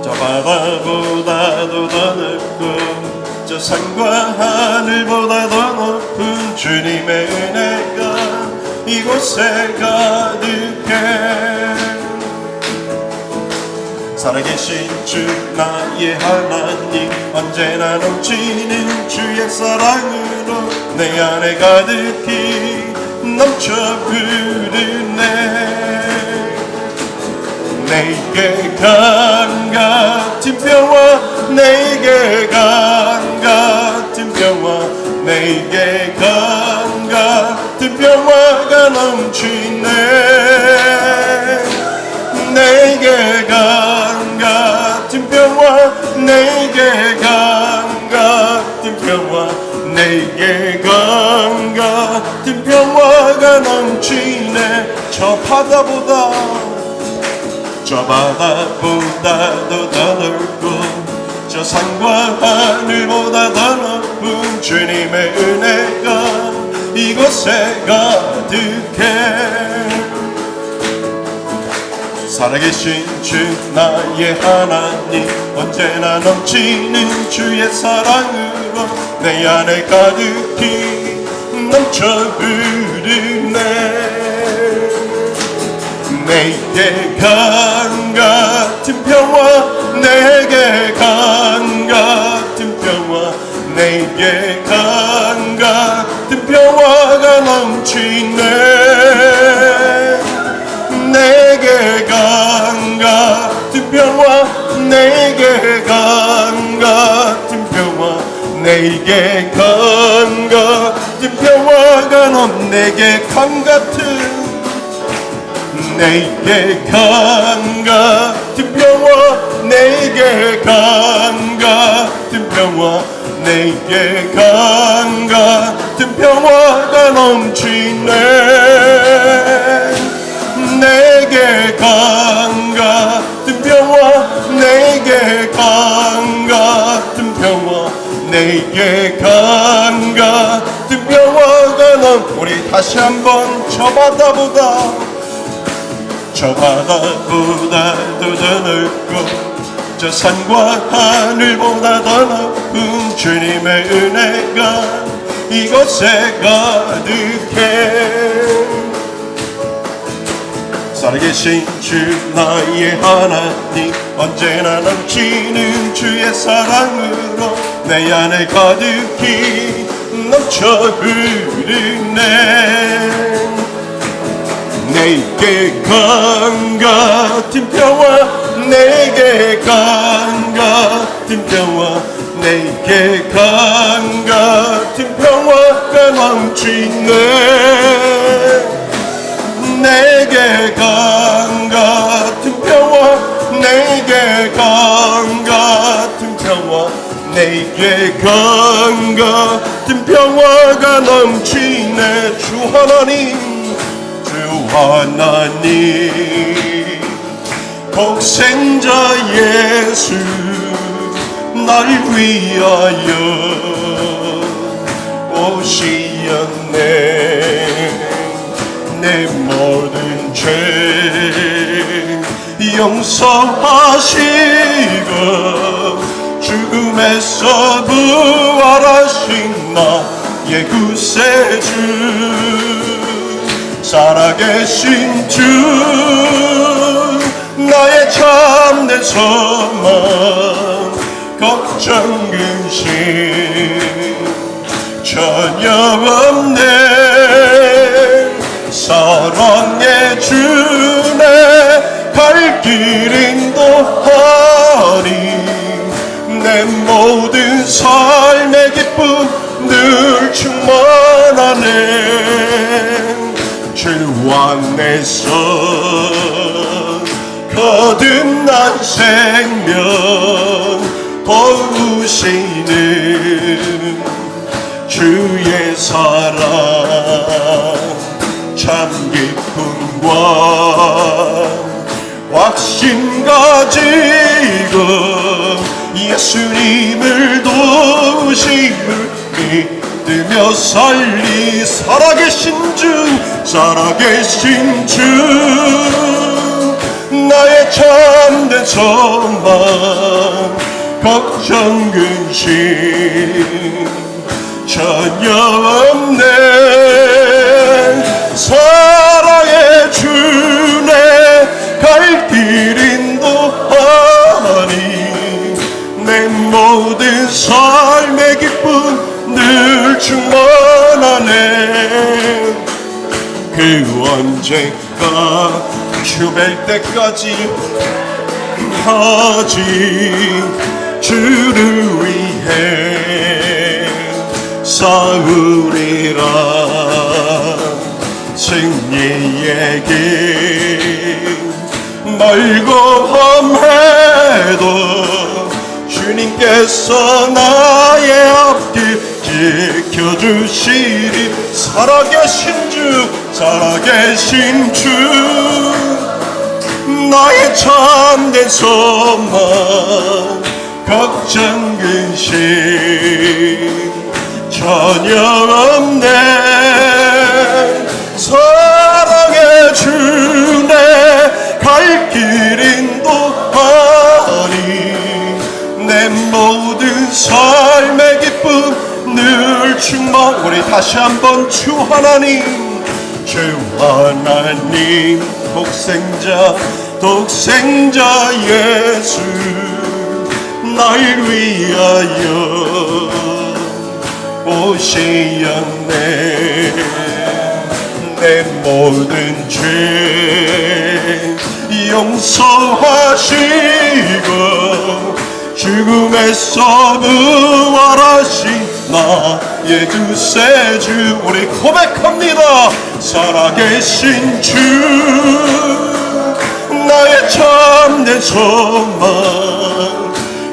저 바다보다도 더 넓고 저 산과 하늘보다 더 높은 주님의 은혜가 이곳에 가득해. 살아계신 주 나의 하나님, 언제나 넘치는 주의 사랑으로 내 안에 가득히 넘쳐 흐르네. 내게 강 같은 평화, 내게 강 같은 평화, 내게 강 같은 평화가 넘치네. 내게 강 같은 평화, 내게 강 같은 평화, 내게 강 같은 평화가 넘치네. 저 바다보다 더 넓고 저 산과 하늘보다 더 높은 주님의 은혜가 이곳에 가득해. 살아계신 주 나의 하나님, 언제나 넘치는 주의 사랑으로 내 안에 가득히 넘쳐 흐르네. 내게 강 같은 평화, 내게 강 같은 평화, 내게 강 같은 평화가 넘치네. 내게 강 같은 평화, 내게 강 같은 평화, 내게 강 같은 평화가 내게 강 같은, 내게 강 같은 평화, 내게 강 같은 평화, 내게 강 같은 평화가 넘치네. 내게 강 같은 평화, 내게 강 같은 평화, 내게 강 같은 평화가 우리 다시 한번 저 바다보다 더 넓고 저 산과 하늘보다 더 높은 주님의 은혜가 이곳에 가득해. 살아계신 주 나의 하나님, 언제나 넘치는 주의 사랑으로 내 안에 가득히 넘쳐 흐르네. 내게 강 같은 평화, 내게 강 같은 평화, 내게 강 같은 평화가 넘치네. 내게 강 같은 평화, 내게 강 같은 평화, 내게 강 같은 평화가 넘치네. 주 하나님, 독생자 예수 날 위하여 오시었네. 내 모든 죄 용서하시고 죽음에서 부활하신 나의 구세주, 살아계신 주 나의 참된 소망, 걱정 근심 전혀 없네. 사랑의 주네 갈 길 인도하리. 내 모든 삶의 기쁨 늘 충만하네. 주 안에서 거듭난 생명 도우시는 주의 사랑, 참 기쁨과 확신 가지고 예수님을 도우심을 믿으며 살리. 살아계신 주 나의 참된 소망 걱정 근심 전혀 없네. 사랑의 주네 갈 길 인도하니 내 모든 삶의 기쁨 늘 충만하네. 그 언젠가 주뵐 때까지 하지 주를 위해 싸우리라. 승리의 길 멀고 험해도 주님께서 나의 앞길 지켜주시리. 살아계신 주 나의 참된 소망 걱정 근심 전혀 없네. 사랑의 주네 갈 길 인도하니 내 모든 삶의 기쁨 늘 충만. 우리 다시 한번 주 하나님 독생자 예수 날 위하여 오시었네. 내 모든 죄 용서하시고 죽음에서 부활하신 나의 구세주. 우리 고백합니다. 살아계신 주 나의 참된 소망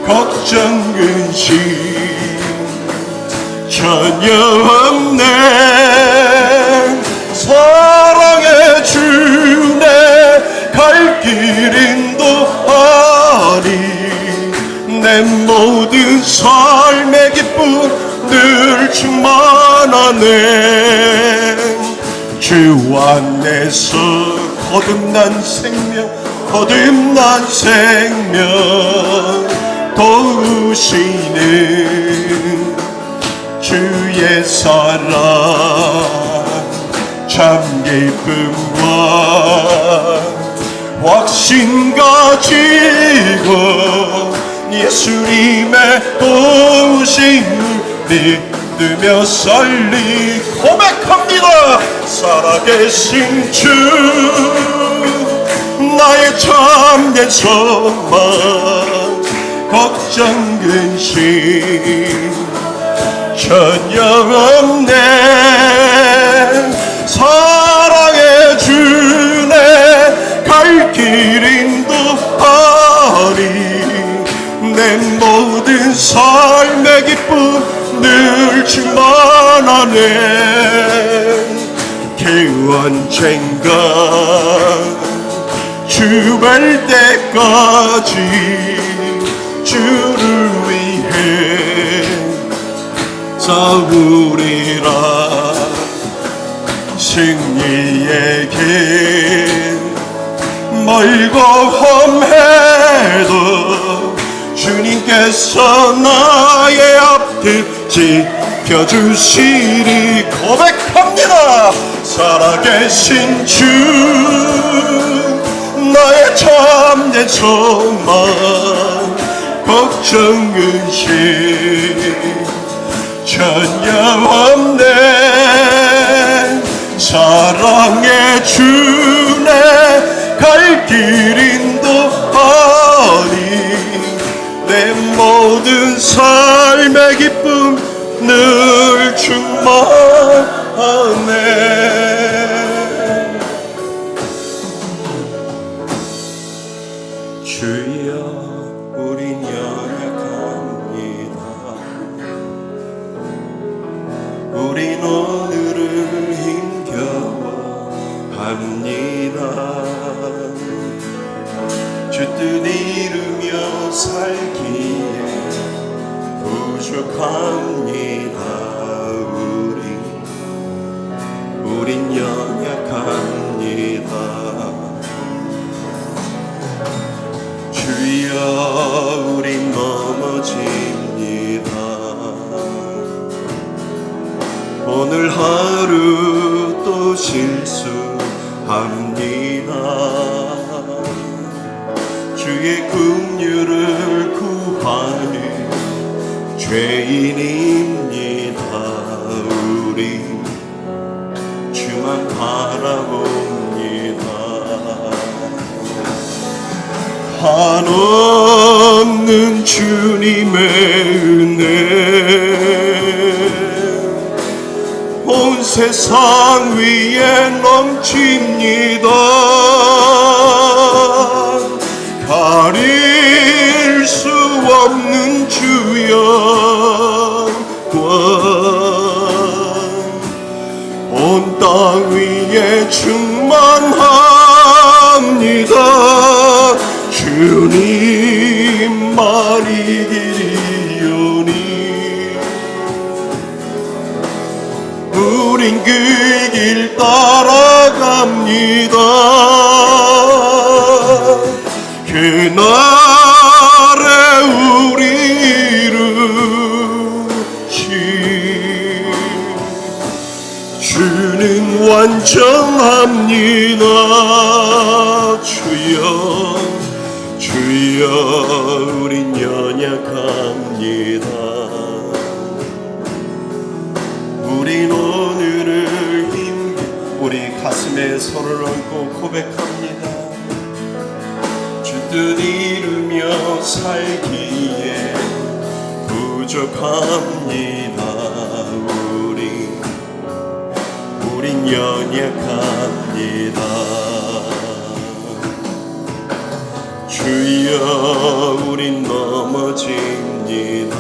걱정 근심 전혀 없네. 사랑의 주네 갈 길 인도하니 내 모든 삶의 기쁨 늘 충만하네. 주 안에서 거듭난 생명 도우시는 주의 사랑 참 기쁨과 확신 가지고 예수님의 도우심을 믿으며 살리. 고백합니다. 살아계신 주 나의 참된 소망 걱정 근심 전혀 없네. 사랑의 주네 갈 길 인도하니 내 모든 삶의 기쁨 늘 충만하네. 그 언젠가 주뵐 때까지 주를 위해 싸우리라. 승리의 길 멀고 험해도 주님께서 나의 앞길 지켜주시리. 고백합니다. 살아계신 주 나의 참된 소망 걱정 근심 전혀 없네. 사랑의 주네 갈 길 인도하니 내 모든 삶의 기쁨 늘 충만하네. 주여 우린 연약합니다. 우린 오늘을 힘겨워합니다. 주 뜻 이루며 살기에 부족합니다. 주여 우린 넘어집니다. 오늘 하루 또 실수합니다. 주의 긍휼을 구하는 죄인입니다. 우리 주만 바라봅니다. 한없는 주님의 은혜 온 세상 위에 넘칩니다. 가릴 수 없는 주의 온 땅 위에 충만합니다. 주님만 이기리오니 우린 그 길 따라갑니다. 그날에 우리 이루신 주는 완전합니다. 주여 주여 우린 연약합니다. 우린 오늘을 힘 우리 가슴에 서로를 얹고 고백합니다. 주 뜻 이루며 살기에 부족합니다. 우린 연약합니다. 주여 우린 넘어집니다.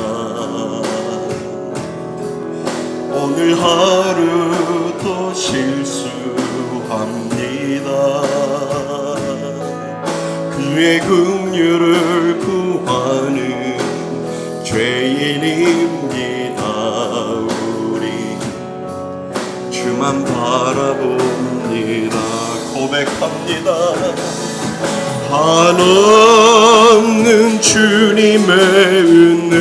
오늘 하루 또 실수합니다. 그의 긍휼을 구하는 죄인입니다. 우리 주만 바라봅니다. 고백합니다. 한없는 주님의 은혜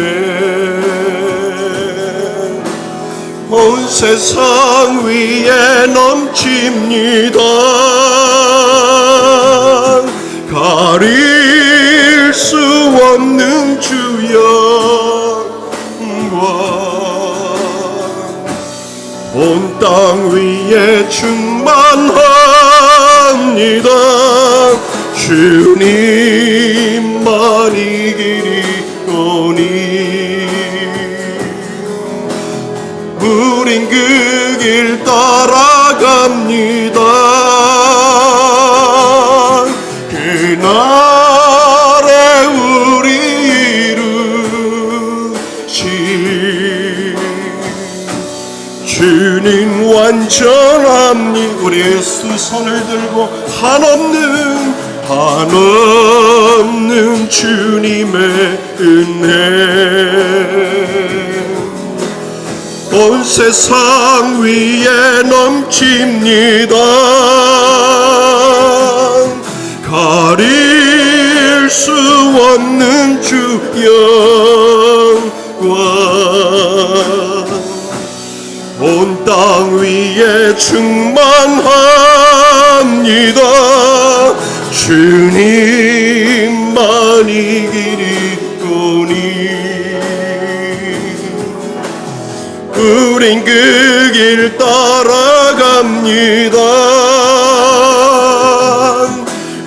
온 세상 위에 넘칩니다. 가릴 수 없는 주의 온 땅 위에 충만합니다. 주님만 이기리오니 우린 그 길 따라갑니다. 그날에 우리 이루신 주는 완전합니다. 우리 두 손을 들고 한없는 주님의 은혜 온 세상 위에 넘칩니다. 가릴 수 없는 주 영광 온 땅 위에 충만합니다. 주님만 이기리오니 우린 그 길 따라갑니다.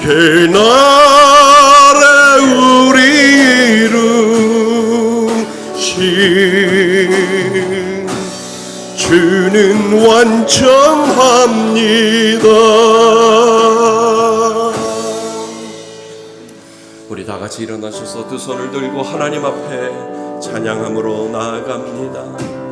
그날에 우리 이루신 주는 완전합니다. 우리 다 같이 일어나셔서 두 손을 들고 하나님 앞에 찬양함으로 나아갑니다.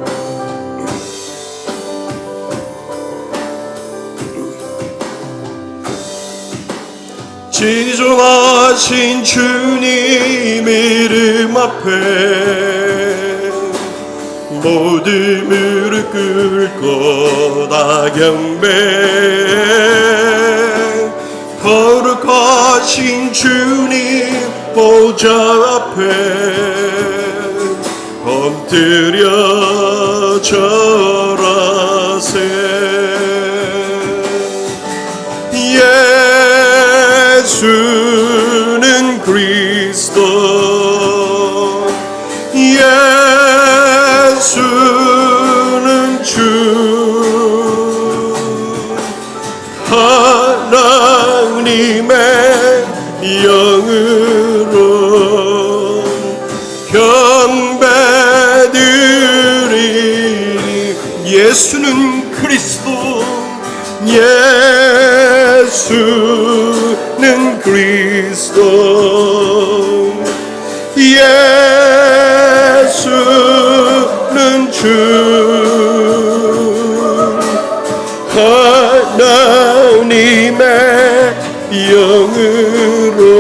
지존하신 주님 이름 앞에 모두 무릎 꿇고 다 경배 하신 주님 보좌 앞에 엎드려 절하세. 예수는 그리스도, 예수는 주, 하나님의 영으로 경배드리니. 예수는 그리스도, 예수는 그리스도, 예수는 주, 하나님의 영으로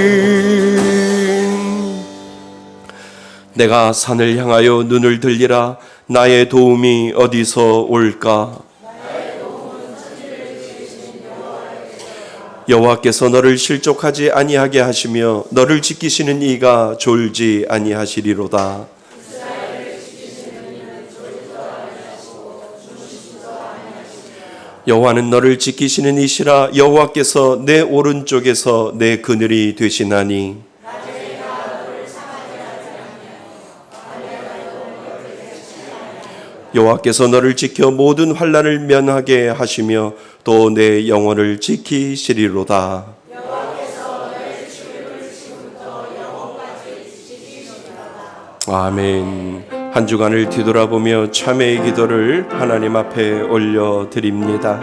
경배드리리. 내가 산을 향하여 눈을 들리라. 나의 도움이 어디서 올까? 여호와께서 너를 실족하지 아니하게 하시며 너를 지키시는 이가 졸지 아니하시리로다. 여호와는 너를 지키시는 이시라. 여호와께서 내 오른쪽에서 내 그늘이 되시나니. 여호와께서 너를 지켜 모든 환난을 면하게 하시며 또 내 영혼을 지키시리로다. 아멘. 한 주간을 뒤돌아보며 참회의 기도를 하나님 앞에 올려드립니다.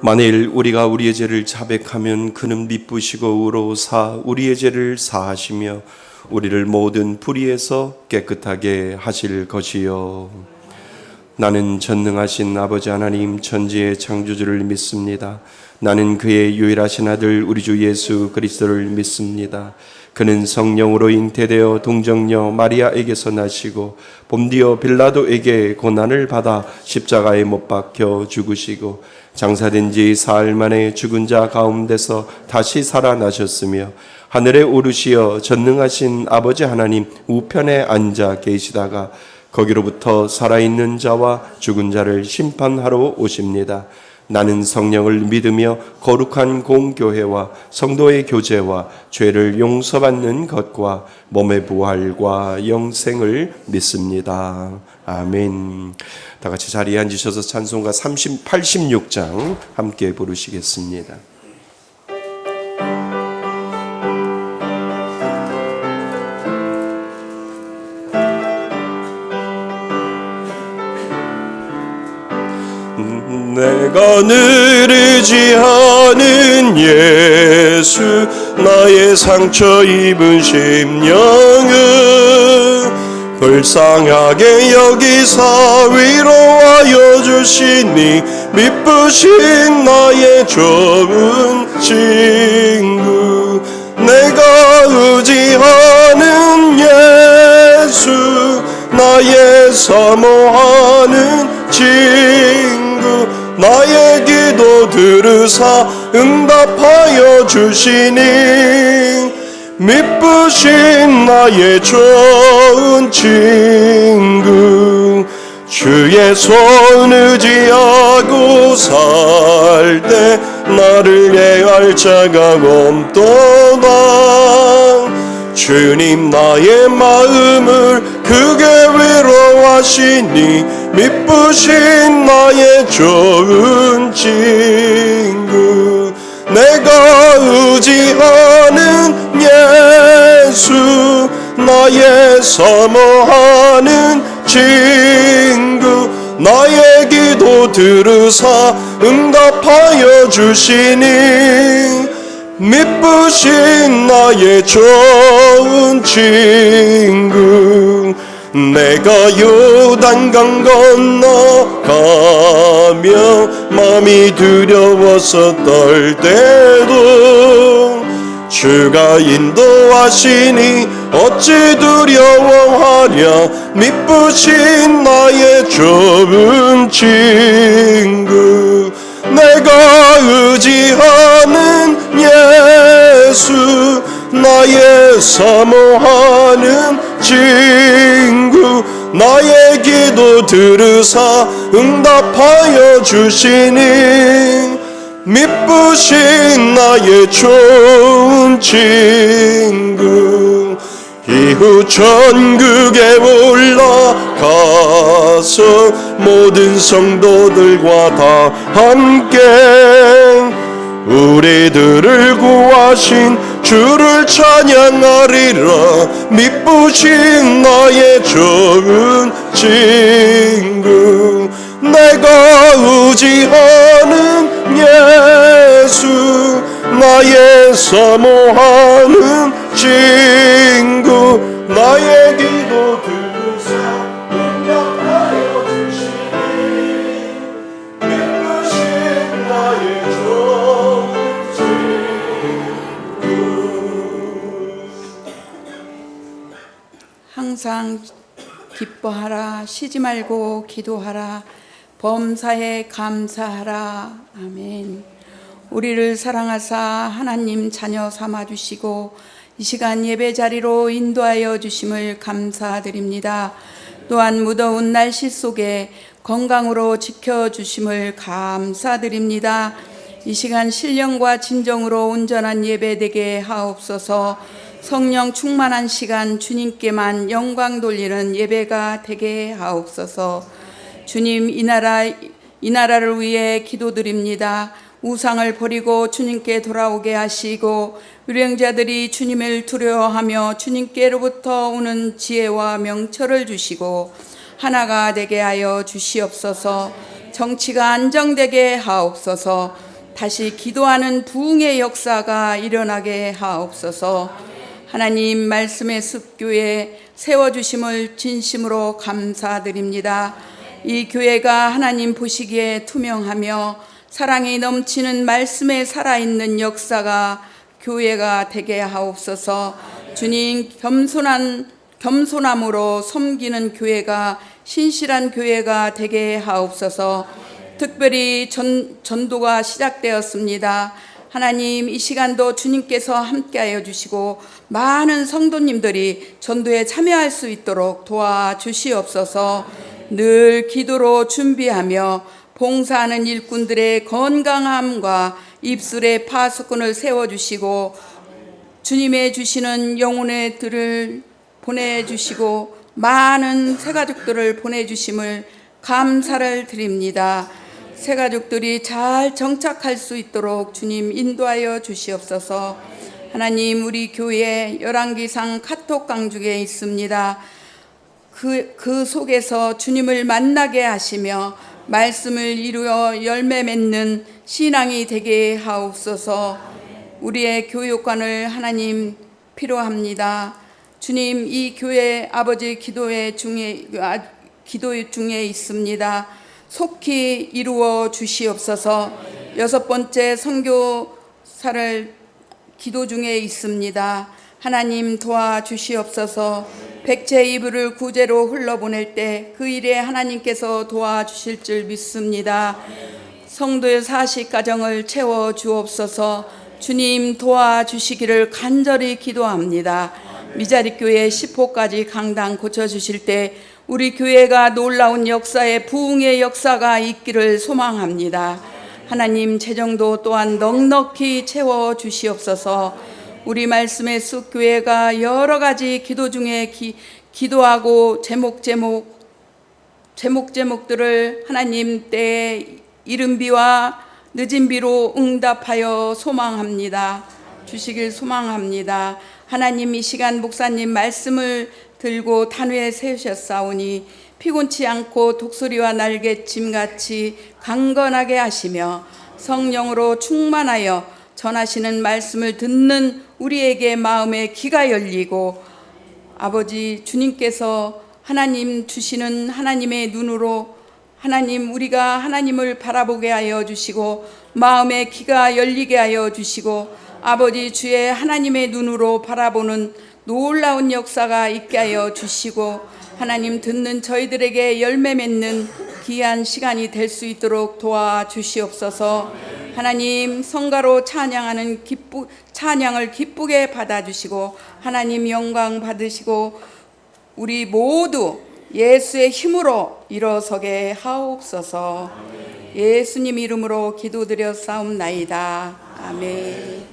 만일 우리가 우리의 죄를 자백하면 그는 미쁘시고 의로우사 우리의 죄를 사하시며 우리를 모든 불의에서 깨끗하게 하실 것이요. 나는 전능하신 아버지 하나님 천지의 창조주를 믿습니다. 나는 그의 유일하신 아들 우리 주 예수 그리스도를 믿습니다. 그는 성령으로 잉태되어 동정녀 마리아에게서 나시고 본디오 빌라도에게 고난을 받아 십자가에 못 박혀 죽으시고 장사된 지 사흘 만에 죽은 자 가운데서 다시 살아나셨으며 하늘에 오르시어 전능하신 아버지 하나님 우편에 앉아 계시다가 거기로부터 살아있는 자와 죽은 자를 심판하러 오십니다. 나는 성령을 믿으며 거룩한 공교회와 성도의 교제와 죄를 용서받는 것과 몸의 부활과 영생을 믿습니다. 아멘. 다 같이 자리에 앉으셔서 찬송가 86장 함께 부르시겠습니다. 내가 늘 의지하는 예수 나의 상처 입은 심령은 불쌍하게 여기사 위로하여 주시니 미쁘신 나의 좋은 친구 내가 의지하는 예수 나의 사모하는 친구 나의 기도 들으사 응답하여 주시니 미쁘신 나의 좋은 친구 주의 손 의지하고 살 때 나를 예할 자가 없도다 주님 나의 마음을 크게 위로하시니 미쁘신 나의 좋은 친구 내가 의지하는 예수 나의 사모하는 친구 나의 기도 들으사 응답하여 주시니 미쁘신 나의 좋은 친구 내가 요단강 건너가며 마음이 두려워서 떨 때도 주가 인도하시니 어찌 두려워하랴 미쁘신 나의 좋은 친구 내가 의지하는 예수 나의 사모하는 친구 나의 기도 들으사 응답하여 주시니 미쁘신 나의 좋은 친구 이후 천국에 올라가서 모든 성도들과 다 함께 우리들을 구하신 주를 찬양하리라 미쁘신 나의 좋은 친구 내가 의지하는 예수 나의 사모하는 친구 나의 기도 들으사 응답하여 주시니 미쁘신 나의 좋은 친구 항상 기뻐하라 쉬지 말고 기도하라 범사에 감사하라. 아멘. 우리를 사랑하사 하나님 자녀 삼아주시고 이 시간 예배 자리로 인도하여 주심을 감사드립니다. 또한 무더운 날씨 속에 건강으로 지켜주심을 감사드립니다. 이 시간 신령과 진정으로 온전한 예배 되게 하옵소서. 성령 충만한 시간 주님께만 영광 돌리는 예배가 되게 하옵소서. 주님 이 나라를 위해 기도드립니다. 우상을 버리고 주님께 돌아오게 하시고 유령자들이 주님을 두려워하며 주님께로부터 오는 지혜와 명철을 주시고 하나가 되게 하여 주시옵소서. 정치가 안정되게 하옵소서. 다시 기도하는 부흥의 역사가 일어나게 하옵소서. 하나님 말씀의 습교에 세워주심을 진심으로 감사드립니다. 이 교회가 하나님 보시기에 투명하며 사랑이 넘치는 말씀에 살아있는 역사가 교회가 되게 하옵소서. 주님 겸손함으로 섬기는 교회가 신실한 교회가 되게 하옵소서. 특별히 전도가 시작되었습니다. 하나님 이 시간도 주님께서 함께하여 주시고 많은 성도님들이 전도에 참여할 수 있도록 도와주시옵소서. 늘 기도로 준비하며 봉사하는 일꾼들의 건강함과 입술의 파수꾼을 세워주시고 주님의 주시는 영혼의 들을 보내주시고 많은 새가족들을 보내주심을 감사를 드립니다. 새가족들이 잘 정착할 수 있도록 주님 인도하여 주시옵소서. 하나님 우리 교회 열왕기상 카톡 강중에 있습니다. 그 속에서 주님을 만나게 하시며 말씀을 이루어 열매 맺는 신앙이 되게 하옵소서. 우리의 교육관을 하나님 필요합니다. 주님 이 교회 아버지 기도 중에 있습니다. 속히 이루어 주시옵소서. 6번째 선교사를 기도 중에 있습니다. 하나님 도와주시옵소서. 백제 이불을 구제로 흘러보낼 때 그 일에 하나님께서 도와주실 줄 믿습니다. 성도의 40가정을 채워주옵소서. 주님 도와주시기를 간절히 기도합니다. 미자립교회 10호까지 강당 고쳐주실 때 우리 교회가 놀라운 역사의 부흥의 역사가 있기를 소망합니다. 하나님 재정도 또한 넉넉히 채워주시옵소서. 우리 말씀의 숲 교회가 여러 가지 기도 중에 기도하고 제목들을 하나님 때에 이른 비와 늦은 비로 응답하여 소망합니다. 주시길 소망합니다. 하나님, 이 시간 목사님 말씀을 들고 단위에 세우셨사오니 피곤치 않고 독수리와 날갯짐같이 강건하게 하시며 성령으로 충만하여 전하시는 말씀을 듣는 우리에게 마음의 귀가 열리고, 아버지 주님께서 하나님 주시는 하나님의 눈으로 하나님, 우리가 하나님을 바라보게 하여 주시고 마음의 귀가 열리게 하여 주시고, 아버지 주의 하나님의 눈으로 바라보는 놀라운 역사가 있게 하여 주시고, 하나님 듣는 저희들에게 열매 맺는 귀한 시간이 될 수 있도록 도와주시옵소서. 하나님, 성가로 찬양하는 찬양을 기쁘게 받아주시고 하나님 영광 받으시고 우리 모두 예수의 힘으로 일어서게 하옵소서. 예수님 이름으로 기도드려 싸움나이다. 아멘.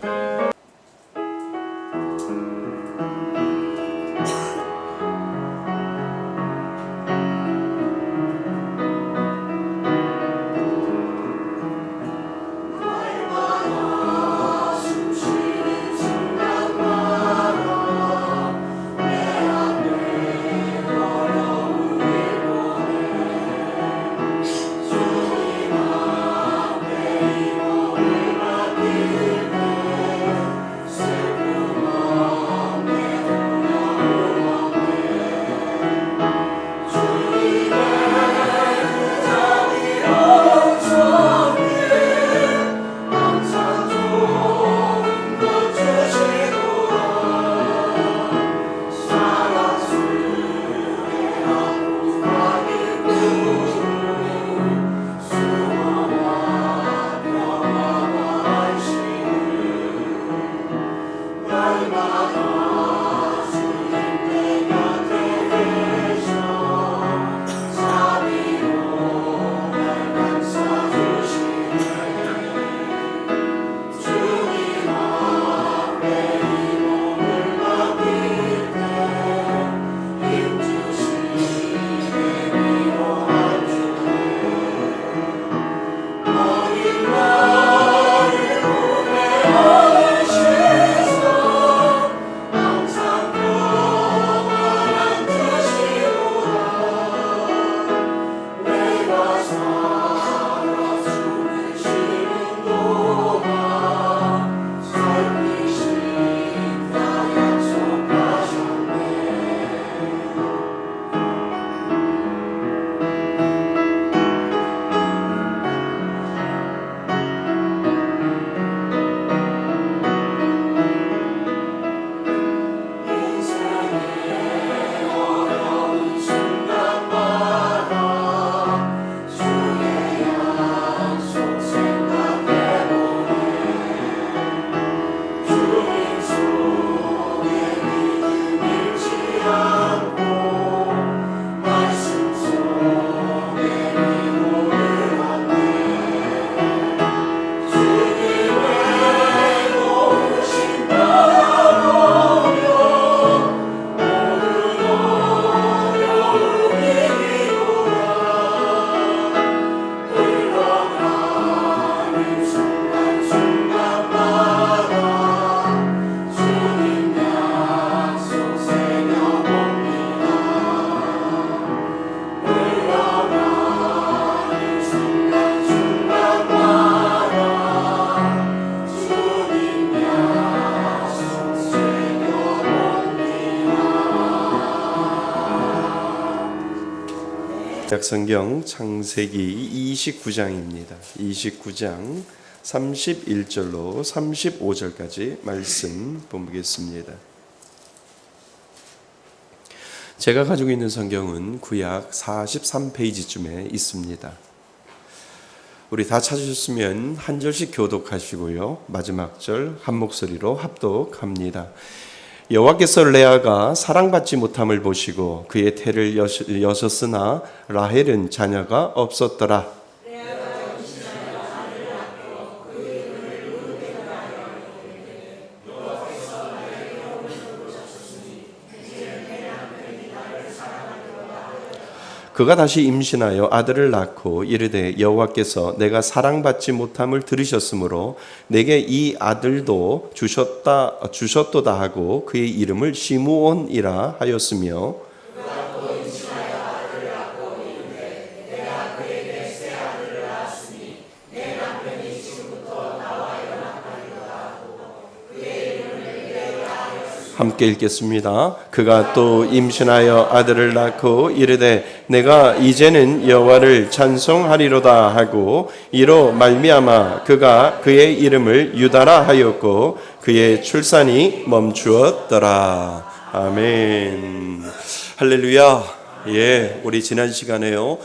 약성경 창세기 29장입니다. 29장 31절로 35절까지 말씀 보겠습니다. 제가 가지고 있는 성경은 구약 43페이지쯤에 있습니다. 우리 다 찾으셨으면 한 절씩 교독하시고요. 마지막 절 한 목소리로 합독합니다. 여호와께서 레아가 사랑받지 못함을 보시고 그의 태를 여셨으나 라헬은 자녀가 없었더라. 그가 다시 임신하여 아들을 낳고 이르되 여호와께서 내가 사랑받지 못함을 들으셨으므로 내게 이 아들도 주셨도다 하고 그의 이름을 시므온이라 하였으며 함께 읽겠습니다. 그가 또 임신하여 아들을 낳고 이르되 내가 이제는 여호와를 찬송하리로다 하고 이로 말미암아 그가 그의 이름을 유다라 하였고 그의 출산이 멈추었더라. 아멘. 할렐루야. 예, 우리 지난 시간에요.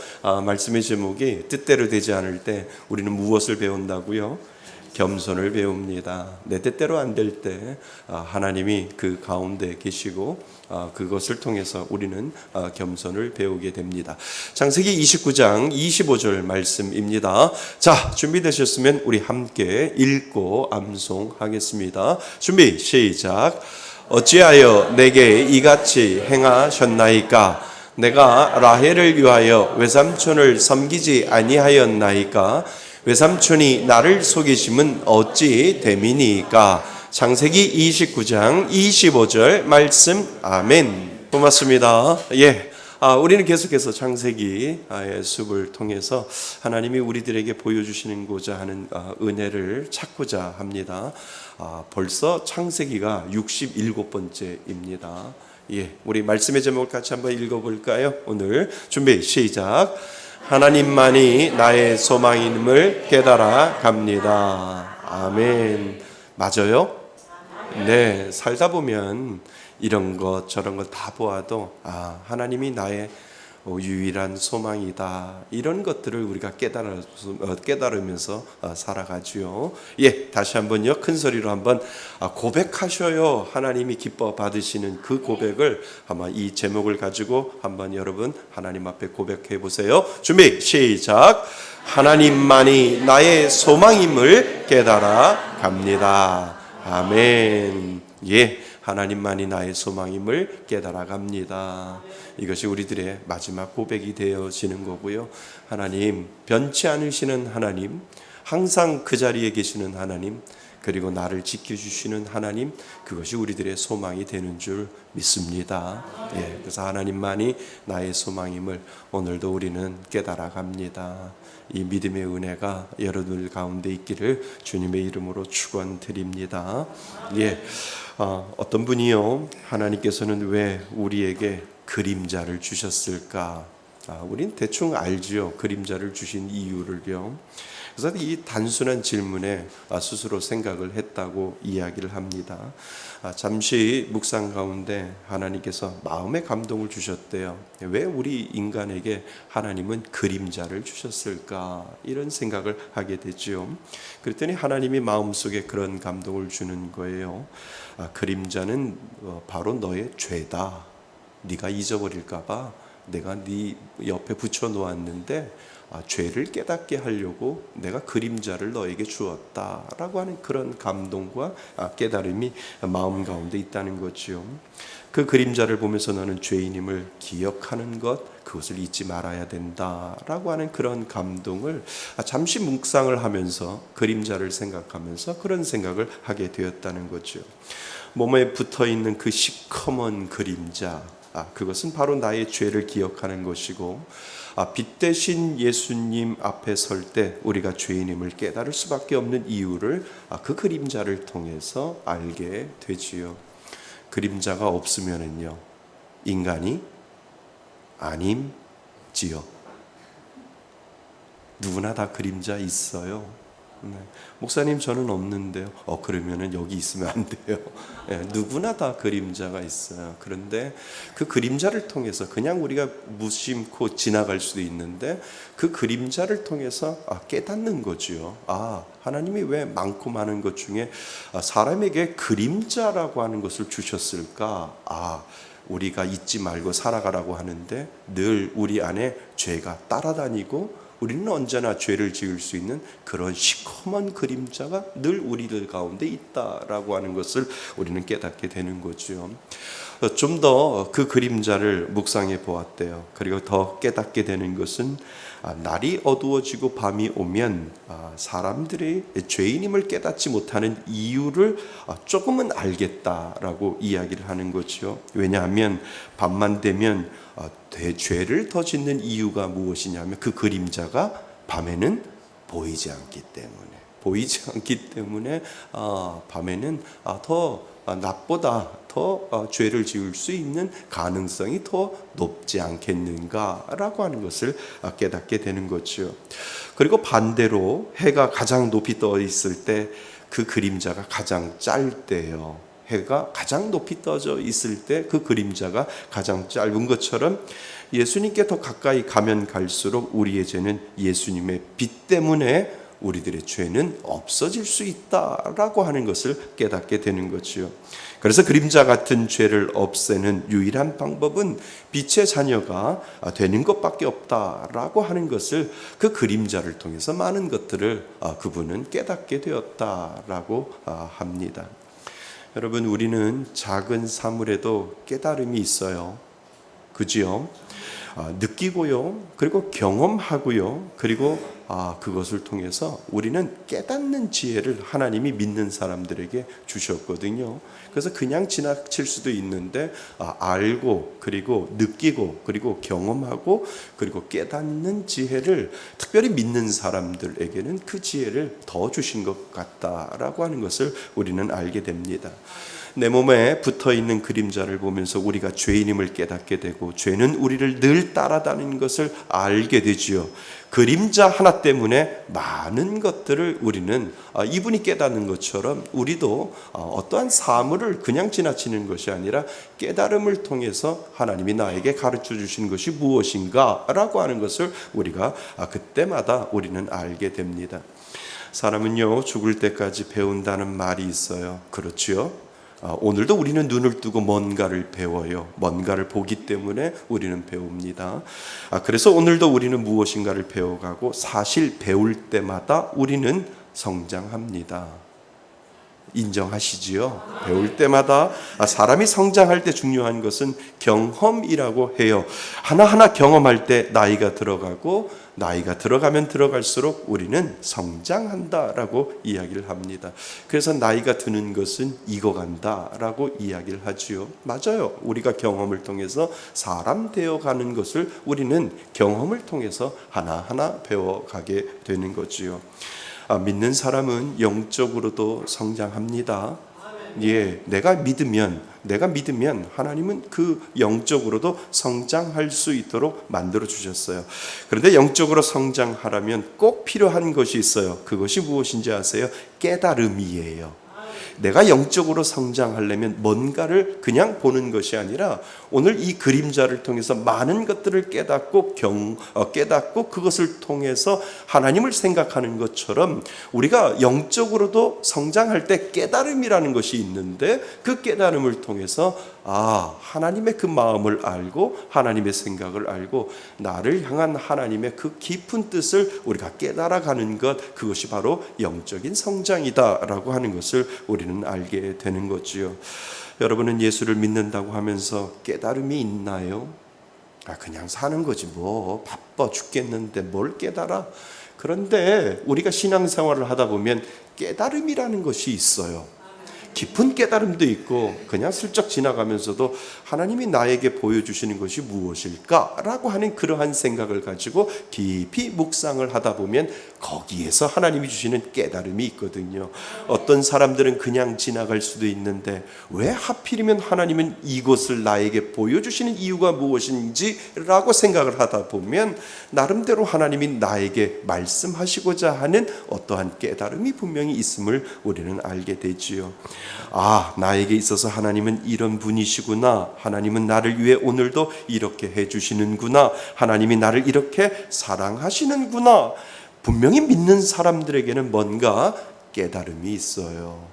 말씀의 제목이 뜻대로 되지 않을 때 우리는 무엇을 배운다고요? 겸손을 배웁니다. 내 뜻대로 안 될 때 하나님이 그 가운데 계시고 그것을 통해서 우리는 겸손을 배우게 됩니다. 창세기 29장 25절 말씀입니다. 자, 준비되셨으면 우리 함께 읽고 암송하겠습니다. 준비 시작. 어찌하여 내게 이같이 행하셨나이까? 내가 라헬을 위하여 외삼촌을 섬기지 아니하였나이까? 외삼촌이 나를 속이심은 어찌 됨이니까? 창세기 29장 25절 말씀. 아멘. 고맙습니다. 예. 우리는 계속해서 창세기의 숲을 통해서 하나님이 우리들에게 보여주시는고자 하는 은혜를 찾고자 합니다. 벌써 창세기가 67번째입니다. 예, 우리 말씀의 제목을 같이 한번 읽어볼까요? 오늘 준비 시작. 하나님만이 나의 소망임을 깨달아 갑니다. 아멘. 맞아요? 네, 살다 보면 이런 것 저런 것 다 보아도 하나님이 나의 유일한 소망이다. 이런 것들을 우리가 깨달으면서 살아가지요. 예, 다시 한번요. 큰 소리로 한번 고백하셔요. 하나님이 기뻐 받으시는 그 고백을 아마 이 제목을 가지고 한번 여러분 하나님 앞에 고백해 보세요. 준비 시작. 하나님만이 나의 소망임을 깨달아 갑니다. 아멘. 예. 하나님만이 나의 소망임을 깨달아 갑니다. 이것이 우리들의 마지막 고백이 되어지는 거고요. 하나님, 변치 않으시는 하나님, 항상 그 자리에 계시는 하나님, 그리고 나를 지켜주시는 하나님, 그것이 우리들의 소망이 되는 줄 믿습니다. 예, 그래서 하나님만이 나의 소망임을 오늘도 우리는 깨달아 갑니다. 이 믿음의 은혜가 여러분 가운데 있기를 주님의 이름으로 축원드립니다. 예, 어떤 분이요, 하나님께서는 왜 우리에게 그림자를 주셨을까? 우린 대충 알지요. 그림자를 주신 이유를요. 그래서 이 단순한 질문에 스스로 생각을 했다고 이야기를 합니다. 잠시 묵상 가운데 하나님께서 마음의 감동을 주셨대요. 왜 우리 인간에게 하나님은 그림자를 주셨을까? 이런 생각을 하게 되지요. 그랬더니 하나님이 마음속에 그런 감동을 주는 거예요. 그림자는 바로 너의 죄다. 네가 잊어버릴까 봐 내가 네 옆에 붙여 놓았는데 죄를 깨닫게 하려고 내가 그림자를 너에게 주었다라고 하는 그런 감동과 깨달음이 마음 가운데 있다는 거지요. 그 그림자를 보면서 너는 죄인임을 기억하는 것, 그것을 잊지 말아야 된다라고 하는 그런 감동을 잠시 묵상을 하면서 그림자를 생각하면서 그런 생각을 하게 되었다는 거죠. 몸에 붙어있는 그 시커먼 그림자, 그것은 바로 나의 죄를 기억하는 것이고, 빛 대신 예수님 앞에 설 때 우리가 죄인임을 깨달을 수밖에 없는 이유를 그 그림자를 통해서 알게 되지요. 그림자가 없으면은요, 인간이 아님지요. 누구나 다 그림자 있어요. 네. 목사님 저는 없는데요. 그러면은 여기 있으면 안 돼요. 네, 누구나 다 그림자가 있어요. 그런데 그 그림자를 통해서 그냥 우리가 무심코 지나갈 수도 있는데 그 그림자를 통해서 깨닫는 거죠. 하나님이 왜 많고 많은 것 중에 사람에게 그림자라고 하는 것을 주셨을까? 우리가 잊지 말고 살아가라고 하는데 늘 우리 안에 죄가 따라다니고 우리는 언제나 죄를 지을 수 있는 그런 시커먼 그림자가 늘 우리들 가운데 있다라고 하는 것을 우리는 깨닫게 되는 거죠. 좀 더 그 그림자를 묵상해 보았대요. 그리고 더 깨닫게 되는 것은 날이 어두워지고 밤이 오면 사람들이 죄인임을 깨닫지 못하는 이유를 조금은 알겠다라고 이야기를 하는 거죠. 왜냐하면 밤만 되면 죄를 더 짓는 이유가 무엇이냐면 그 그림자가 밤에는 보이지 않기 때문에 밤에는 더 낮보다 더 죄를 지을 수 있는 가능성이 더 높지 않겠는가라고 하는 것을 깨닫게 되는 거죠. 그리고 반대로 해가 가장 높이 떠 있을 때 그 그림자가 가장 짧대요. 해가 가장 높이 떠져 있을 때 그 그림자가 가장 짧은 것처럼 예수님께 더 가까이 가면 갈수록 우리의 죄는 예수님의 빛 때문에 우리들의 죄는 없어질 수 있다라고 하는 것을 깨닫게 되는 거지요. 그래서 그림자 같은 죄를 없애는 유일한 방법은 빛의 자녀가 되는 것밖에 없다라고 하는 것을 그 그림자를 통해서 많은 것들을 그분은 깨닫게 되었다라고 합니다. 여러분, 우리는 작은 사물에도 깨달음이 있어요. 그지요? 느끼고요, 그리고 경험하고요, 그리고 그것을 통해서 우리는 깨닫는 지혜를 하나님이 믿는 사람들에게 주셨거든요. 그래서 그냥 지나칠 수도 있는데 알고, 그리고 느끼고, 그리고 경험하고, 그리고 깨닫는 지혜를 특별히 믿는 사람들에게는 그 지혜를 더 주신 것 같다라고 하는 것을 우리는 알게 됩니다. 내 몸에 붙어있는 그림자를 보면서 우리가 죄인임을 깨닫게 되고 죄는 우리를 늘 따라다니는 것을 알게 되지요. 그림자 하나 때문에 많은 것들을 우리는 이분이 깨닫는 것처럼 우리도 어떠한 사물을 그냥 지나치는 것이 아니라 깨달음을 통해서 하나님이 나에게 가르쳐 주시는 것이 무엇인가라고 하는 것을 우리가 그때마다 우리는 알게 됩니다. 사람은요, 죽을 때까지 배운다는 말이 있어요. 그렇지요? 오늘도 우리는 눈을 뜨고 뭔가를 배워요. 뭔가를 보기 때문에 우리는 배웁니다. 그래서 오늘도 우리는 무엇인가를 배워가고 사실 배울 때마다 우리는 성장합니다. 인정하시지요? 배울 때마다 사람이 성장할 때 중요한 것은 경험이라고 해요. 하나하나 경험할 때 나이가 들어가고 나이가 들어가면 들어갈수록 우리는 성장한다라고 이야기를 합니다. 그래서 나이가 드는 것은 익어간다라고 이야기를 하지요. 맞아요. 우리가 경험을 통해서 사람 되어가는 것을 우리는 경험을 통해서 하나하나 배워가게 되는 거지요. 믿는 사람은 영적으로도 성장합니다. 예, 내가 믿으면 하나님은 그 영적으로도 성장할 수 있도록 만들어 주셨어요. 그런데 영적으로 성장하려면 꼭 필요한 것이 있어요. 그것이 무엇인지 아세요? 깨달음이에요. 내가 영적으로 성장하려면 뭔가를 그냥 보는 것이 아니라 오늘 이 그림자를 통해서 많은 것들을 깨닫고 그것을 통해서 하나님을 생각하는 것처럼 우리가 영적으로도 성장할 때 깨달음이라는 것이 있는데 그 깨달음을 통해서 하나님의 그 마음을 알고 하나님의 생각을 알고 나를 향한 하나님의 그 깊은 뜻을 우리가 깨달아가는 것, 그것이 바로 영적인 성장이다라고 하는 것을 우리는 알게 되는 거지요. 여러분은 예수를 믿는다고 하면서 깨달음이 있나요? 그냥 사는 거지 뭐, 바빠 죽겠는데 뭘 깨달아? 그런데 우리가 신앙생활을 하다 보면 깨달음이라는 것이 있어요. 깊은 깨달음도 있고 그냥 슬쩍 지나가면서도 하나님이 나에게 보여주시는 것이 무엇일까라고 하는 그러한 생각을 가지고 깊이 묵상을 하다 보면 거기에서 하나님이 주시는 깨달음이 있거든요. 어떤 사람들은 그냥 지나갈 수도 있는데 왜 하필이면 하나님은 이것을 나에게 보여주시는 이유가 무엇인지라고 생각을 하다 보면 나름대로 하나님이 나에게 말씀하시고자 하는 어떠한 깨달음이 분명히 있음을 우리는 알게 되지요. 나에게 있어서 하나님은 이런 분이시구나. 하나님은 나를 위해 오늘도 이렇게 해주시는구나. 하나님이 나를 이렇게 사랑하시는구나. 분명히 믿는 사람들에게는 뭔가 깨달음이 있어요.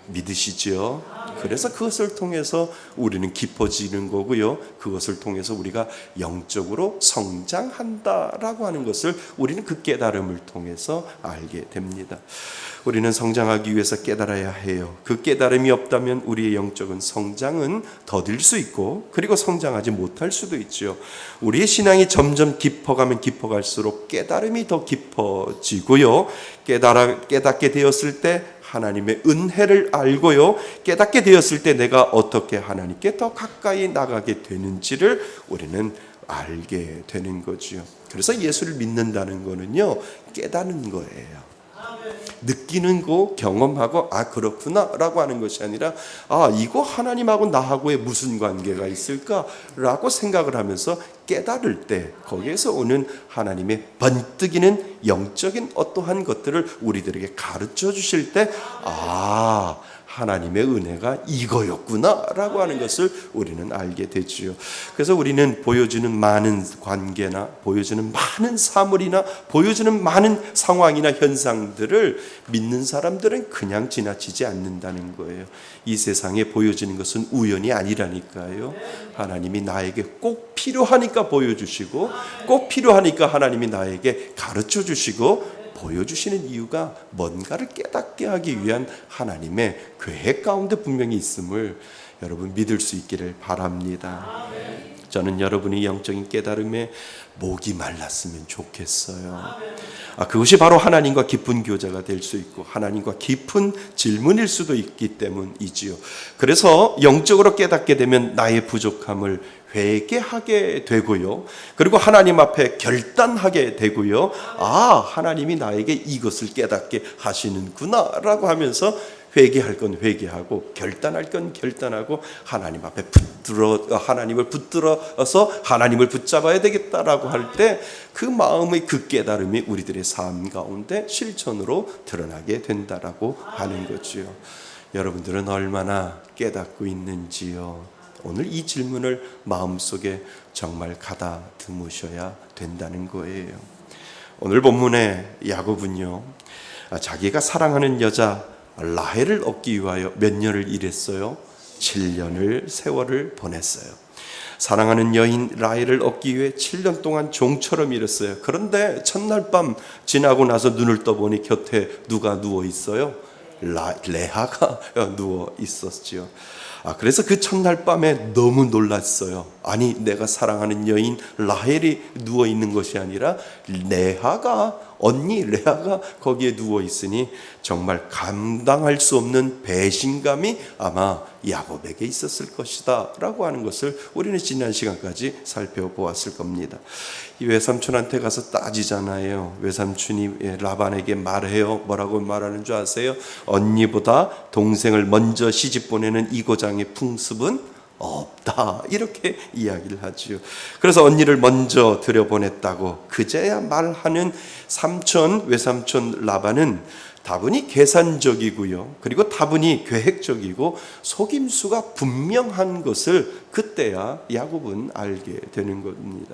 믿으시죠? 그래서 그것을 통해서 우리는 깊어지는 거고요. 그것을 통해서 우리가 영적으로 성장한다라고 하는 것을 우리는 그 깨달음을 통해서 알게 됩니다. 우리는 성장하기 위해서 깨달아야 해요. 그 깨달음이 없다면 우리의 영적인 성장은 더딜 수 있고, 그리고 성장하지 못할 수도 있죠. 우리의 신앙이 점점 깊어가면 깊어갈수록 깨달음이 더 깊어지고요. 깨닫게 되었을 때 하나님의 은혜를 알고요, 깨닫게 되었을 때 내가 어떻게 하나님께 더 가까이 나가게 되는지를 우리는 알게 되는 거지요. 그래서 예수를 믿는다는 거는요, 깨닫는 거예요. 느끼는 거, 경험하고 아 그렇구나 라고 하는 것이 아니라 아 이거 하나님하고 나하고의 무슨 관계가 있을까 라고 생각을 하면서 깨달을 때 거기에서 오는 하나님의 번뜩이는 영적인 어떠한 것들을 우리들에게 가르쳐 주실 때 아 하나님의 은혜가 이거였구나 라고 하는 것을 우리는 알게 되지요. 그래서 우리는 보여주는 많은 관계나 보여주는 많은 사물이나 보여주는 많은 상황이나 현상들을 믿는 사람들은 그냥 지나치지 않는다는 거예요. 이 세상에 보여지는 것은 우연이 아니라니까요. 하나님이 나에게 꼭 필요하니까 보여주시고 꼭 필요하니까 하나님이 나에게 가르쳐 주시고 보여주시는 이유가 뭔가를 깨닫게 하기 위한 하나님의 계획 가운데 분명히 있음을 여러분 믿을 수 있기를 바랍니다. 저는 여러분이 영적인 깨달음에 목이 말랐으면 좋겠어요. 그것이 바로 하나님과 깊은 교제가 될 수 있고 하나님과 깊은 질문일 수도 있기 때문이지요. 그래서 영적으로 깨닫게 되면 나의 부족함을 회개하게 되고요. 그리고 하나님 앞에 결단하게 되고요. 아, 하나님이 나에게 이것을 깨닫게 하시는구나 라고 하면서 회개할 건 회개하고 결단할 건 결단하고 하나님 앞에 하나님을 붙들어서 하나님을 붙잡아야 되겠다라고 할 때 그 마음의 그 깨달음이 우리들의 삶 가운데 실천으로 드러나게 된다라고 하는 거지요. 여러분들은 얼마나 깨닫고 있는지요? 오늘 이 질문을 마음속에 정말 가다듬으셔야 된다는 거예요. 오늘 본문의 야곱은요, 자기가 사랑하는 여자 라헬을 얻기 위하여 몇 년을 일했어요? 7년을 세월을 보냈어요. 사랑하는 여인 라헬을 얻기 위해 7년 동안 종처럼 일했어요. 그런데 첫날 밤 지나고 나서 눈을 떠보니 곁에 누가 누워 있어요? 레아가 누워 있었지요. 그래서 그 첫날 밤에 너무 놀랐어요. 아니 내가 사랑하는 여인 라헬이 누워 있는 것이 아니라 언니 레아가 거기에 누워 있으니 정말 감당할 수 없는 배신감이 아마 야곱에게 있었을 것이다 라고 하는 것을 우리는 지난 시간까지 살펴보았을 겁니다. 이 외삼촌한테 가서 따지잖아요. 외삼촌이 라반에게 말해요. 뭐라고 말하는 줄 아세요? 언니보다 동생을 먼저 시집 보내는 이 고장의 풍습은 없다 이렇게 이야기를 하지요. 그래서 언니를 먼저 들여보냈다고 그제야 말하는 외삼촌 라반은 다분히 계산적이고요, 그리고 다분히 계획적이고 속임수가 분명한 것을 그때야 야곱은 알게 되는 겁니다.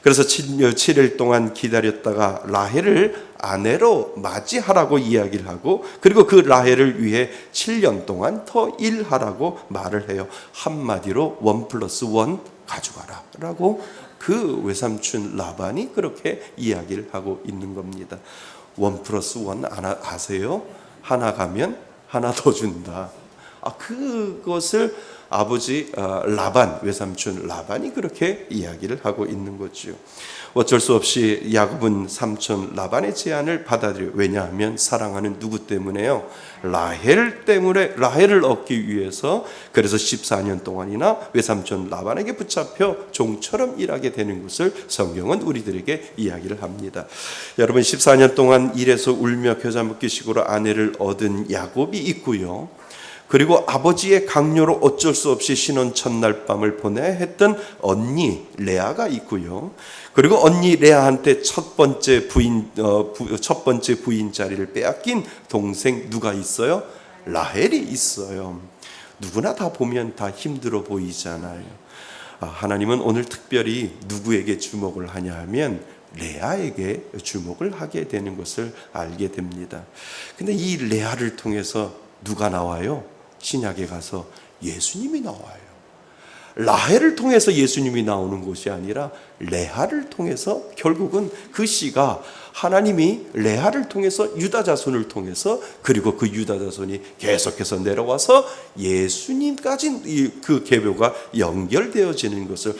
그래서 7일 동안 기다렸다가 라헬을 아내로 맞이하라고 이야기를 하고, 그리고 그 라헬을 위해 7년 동안 더 일하라고 말을 해요. 한마디로 1+1 가져가라 라고 그 외삼촌 라반이 그렇게 이야기를 하고 있는 겁니다. 1+1 아세요? 하나 가면 하나 더 준다. 그것을 아버지 라반, 외삼촌 라반이 그렇게 이야기를 하고 있는 거죠. 어쩔 수 없이 야곱은 삼촌 라반의 제안을 받아들여요. 왜냐하면 사랑하는 누구 때문에요? 라헬 때문에, 라헬을 얻기 위해서. 그래서 14년 동안이나 외삼촌 라반에게 붙잡혀 종처럼 일하게 되는 것을 성경은 우리들에게 이야기를 합니다. 여러분, 14년 동안 일해서 울며 겨자 먹기식으로 아내를 얻은 야곱이 있고요, 그리고 아버지의 강요로 어쩔 수 없이 신혼 첫날 밤을 보내야 했던 언니 레아가 있고요, 그리고 언니 레아한테 첫 번째 부인 자리를 빼앗긴 동생 누가 있어요? 라헬이 있어요. 누구나 다 보면 다 힘들어 보이잖아요. 하나님은 오늘 특별히 누구에게 주목을 하냐 하면 레아에게 주목을 하게 되는 것을 알게 됩니다. 근데 이 레아를 통해서 누가 나와요? 신약에 가서 예수님이 나와요. 라헬을 통해서 예수님이 나오는 것이 아니라 레아를 통해서, 결국은 그 씨가 하나님이 레아를 통해서 유다 자손을 통해서, 그리고 그 유다 자손이 계속해서 내려와서 예수님까지 그 계보가 연결되어지는 것을,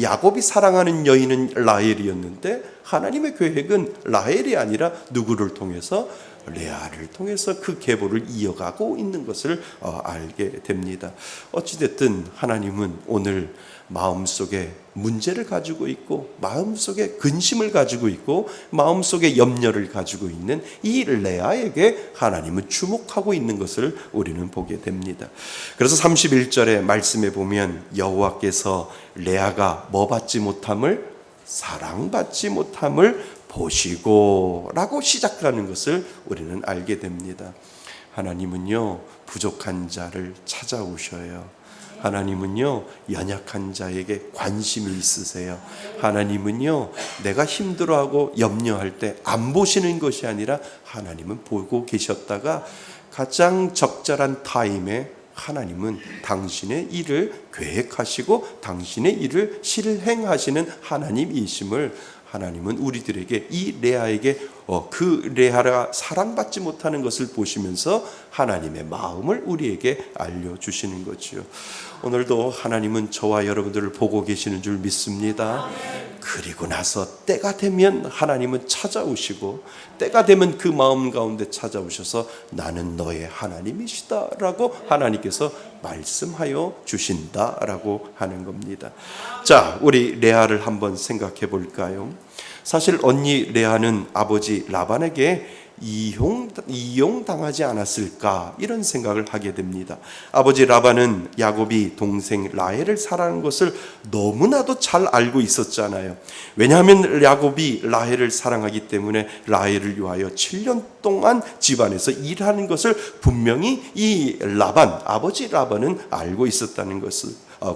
야곱이 사랑하는 여인은 라헬이었는데 하나님의 계획은 라헬이 아니라 누구를 통해서? 레아를 통해서 그 계보를 이어가고 있는 것을 알게 됩니다. 어찌됐든 하나님은 오늘 마음속에 문제를 가지고 있고, 마음속에 근심을 가지고 있고, 마음속에 염려를 가지고 있는 이 레아에게 하나님은 주목하고 있는 것을 우리는 보게 됩니다. 그래서 31절의 말씀에 보면 여호와께서 레아가 뭐 받지 못함을? 사랑받지 못함을 보시고 라고 시작하는 것을 우리는 알게 됩니다. 하나님은요, 부족한 자를 찾아오셔요. 하나님은요, 연약한 자에게 관심이 있으세요. 하나님은요, 내가 힘들어하고 염려할 때 안 보시는 것이 아니라 하나님은 보고 계셨다가 가장 적절한 타임에 하나님은 당신의 일을 계획하시고 당신의 일을 실행하시는 하나님이심을 하나님은 우리들에게, 이 레아에게 그 레아가 사랑받지 못하는 것을 보시면서 하나님의 마음을 우리에게 알려주시는 거지요. 오늘도 하나님은 저와 여러분들을 보고 계시는 줄 믿습니다. 그리고 나서 때가 되면 하나님은 찾아오시고, 때가 되면 그 마음 가운데 찾아오셔서 나는 너의 하나님이시다 라고 하나님께서 말씀하여 주신다라고 하는 겁니다. 자, 우리 레아를 한번 생각해 볼까요? 사실 언니 레아는 아버지 라반에게 이용당하지 않았을까, 이런 생각을 하게 됩니다. 아버지 라반은 야곱이 동생 라헬을 사랑하는 것을 너무나도 잘 알고 있었잖아요. 왜냐하면 야곱이 라헬을 사랑하기 때문에 라헬을 위하여 7년 동안 집안에서 일하는 것을 분명히 이 라반, 아버지 라반은 알고 있었다는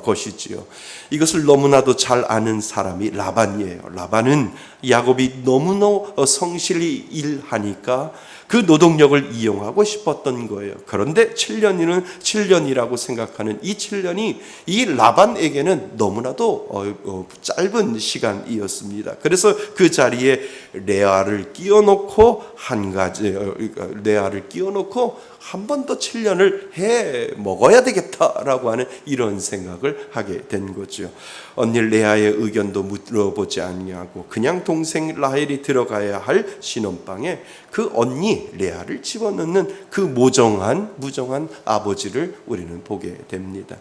것이지요. 이것을 너무나도 잘 아는 사람이 라반이에요. 라반은 야곱이 너무나 성실히 일하니까 그 노동력을 이용하고 싶었던 거예요. 그런데 7년이라고 생각하는 이 7년이 이 라반에게는 너무나도 짧은 시간이었습니다. 그래서 그 자리에 레아를 끼워놓고 한 번 더 7년을 해 먹어야 되겠다라고 하는 이런 생각을 하게 된 거죠. 언니 레아의 의견도 물어보지 않냐고 그냥 동생 라헬이 들어가야 할 신혼방에 그 언니 레아를 집어넣는 그 무정한 아버지를 우리는 보게 됩니다.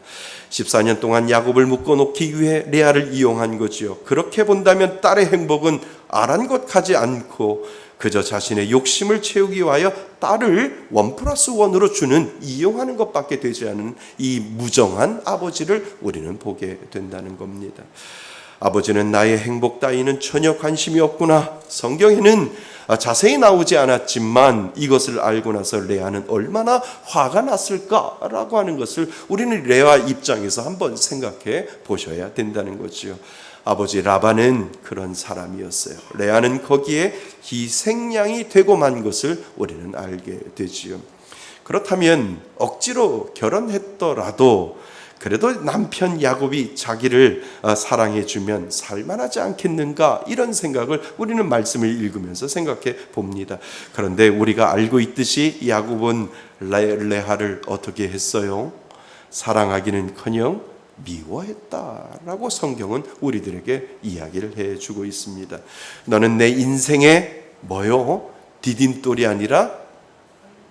14년 동안 야곱을 묶어놓기 위해 레아를 이용한 거지요. 그렇게 본다면 딸의 행복은 아랑곳하지 않고 그저 자신의 욕심을 채우기 위하여 딸을 1+1으로 주는, 이용하는 것밖에 되지 않은 이 무정한 아버지를 우리는 보게 된다는 겁니다. 아버지는 나의 행복 따위는 전혀 관심이 없구나. 성경에는 자세히 나오지 않았지만 이것을 알고 나서 레아는 얼마나 화가 났을까라고 하는 것을 우리는 레아 입장에서 한번 생각해 보셔야 된다는 거지요. 아버지 라반은 그런 사람이었어요. 레아는 거기에 희생양이 되고 만 것을 우리는 알게 되지요. 그렇다면 억지로 결혼했더라도 그래도 남편 야곱이 자기를 사랑해 주면 살만하지 않겠는가, 이런 생각을 우리는 말씀을 읽으면서 생각해 봅니다. 그런데 우리가 알고 있듯이 야곱은 레아를 어떻게 했어요? 사랑하기는커녕 미워했다라고 성경은 우리들에게 이야기를 해주고 있습니다. 너는 내 인생의 디딤돌이 아니라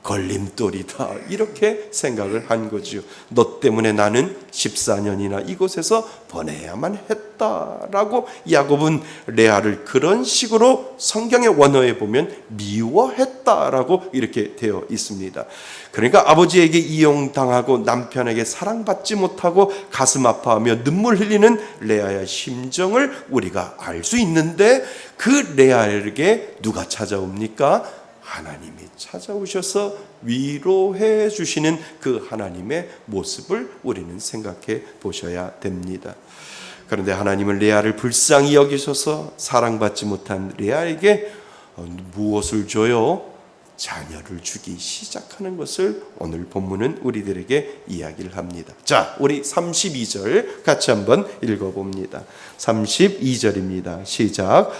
걸림돌이다, 이렇게 생각을 한 거지요. 너 때문에 나는 14년이나 이곳에서 보내야만 했다라고 야곱은 레아를 그런 식으로 성경의 원어에 보면 미워했다라고 이렇게 되어 있습니다. 그러니까 아버지에게 이용당하고 남편에게 사랑받지 못하고 가슴 아파하며 눈물 흘리는 레아의 심정을 우리가 알 수 있는데, 그 레아에게 누가 찾아옵니까? 하나님이 찾아오셔서 위로해 주시는 그 하나님의 모습을 우리는 생각해 보셔야 됩니다. 그런데 하나님은 레아를 불쌍히 여기셔서 사랑받지 못한 레아에게 무엇을 줘요? 자녀를 주기 시작하는 것을 오늘 본문은 우리들에게 이야기를 합니다. 자, 우리 32절 같이 한번 읽어봅니다. 32절입니다. 시작.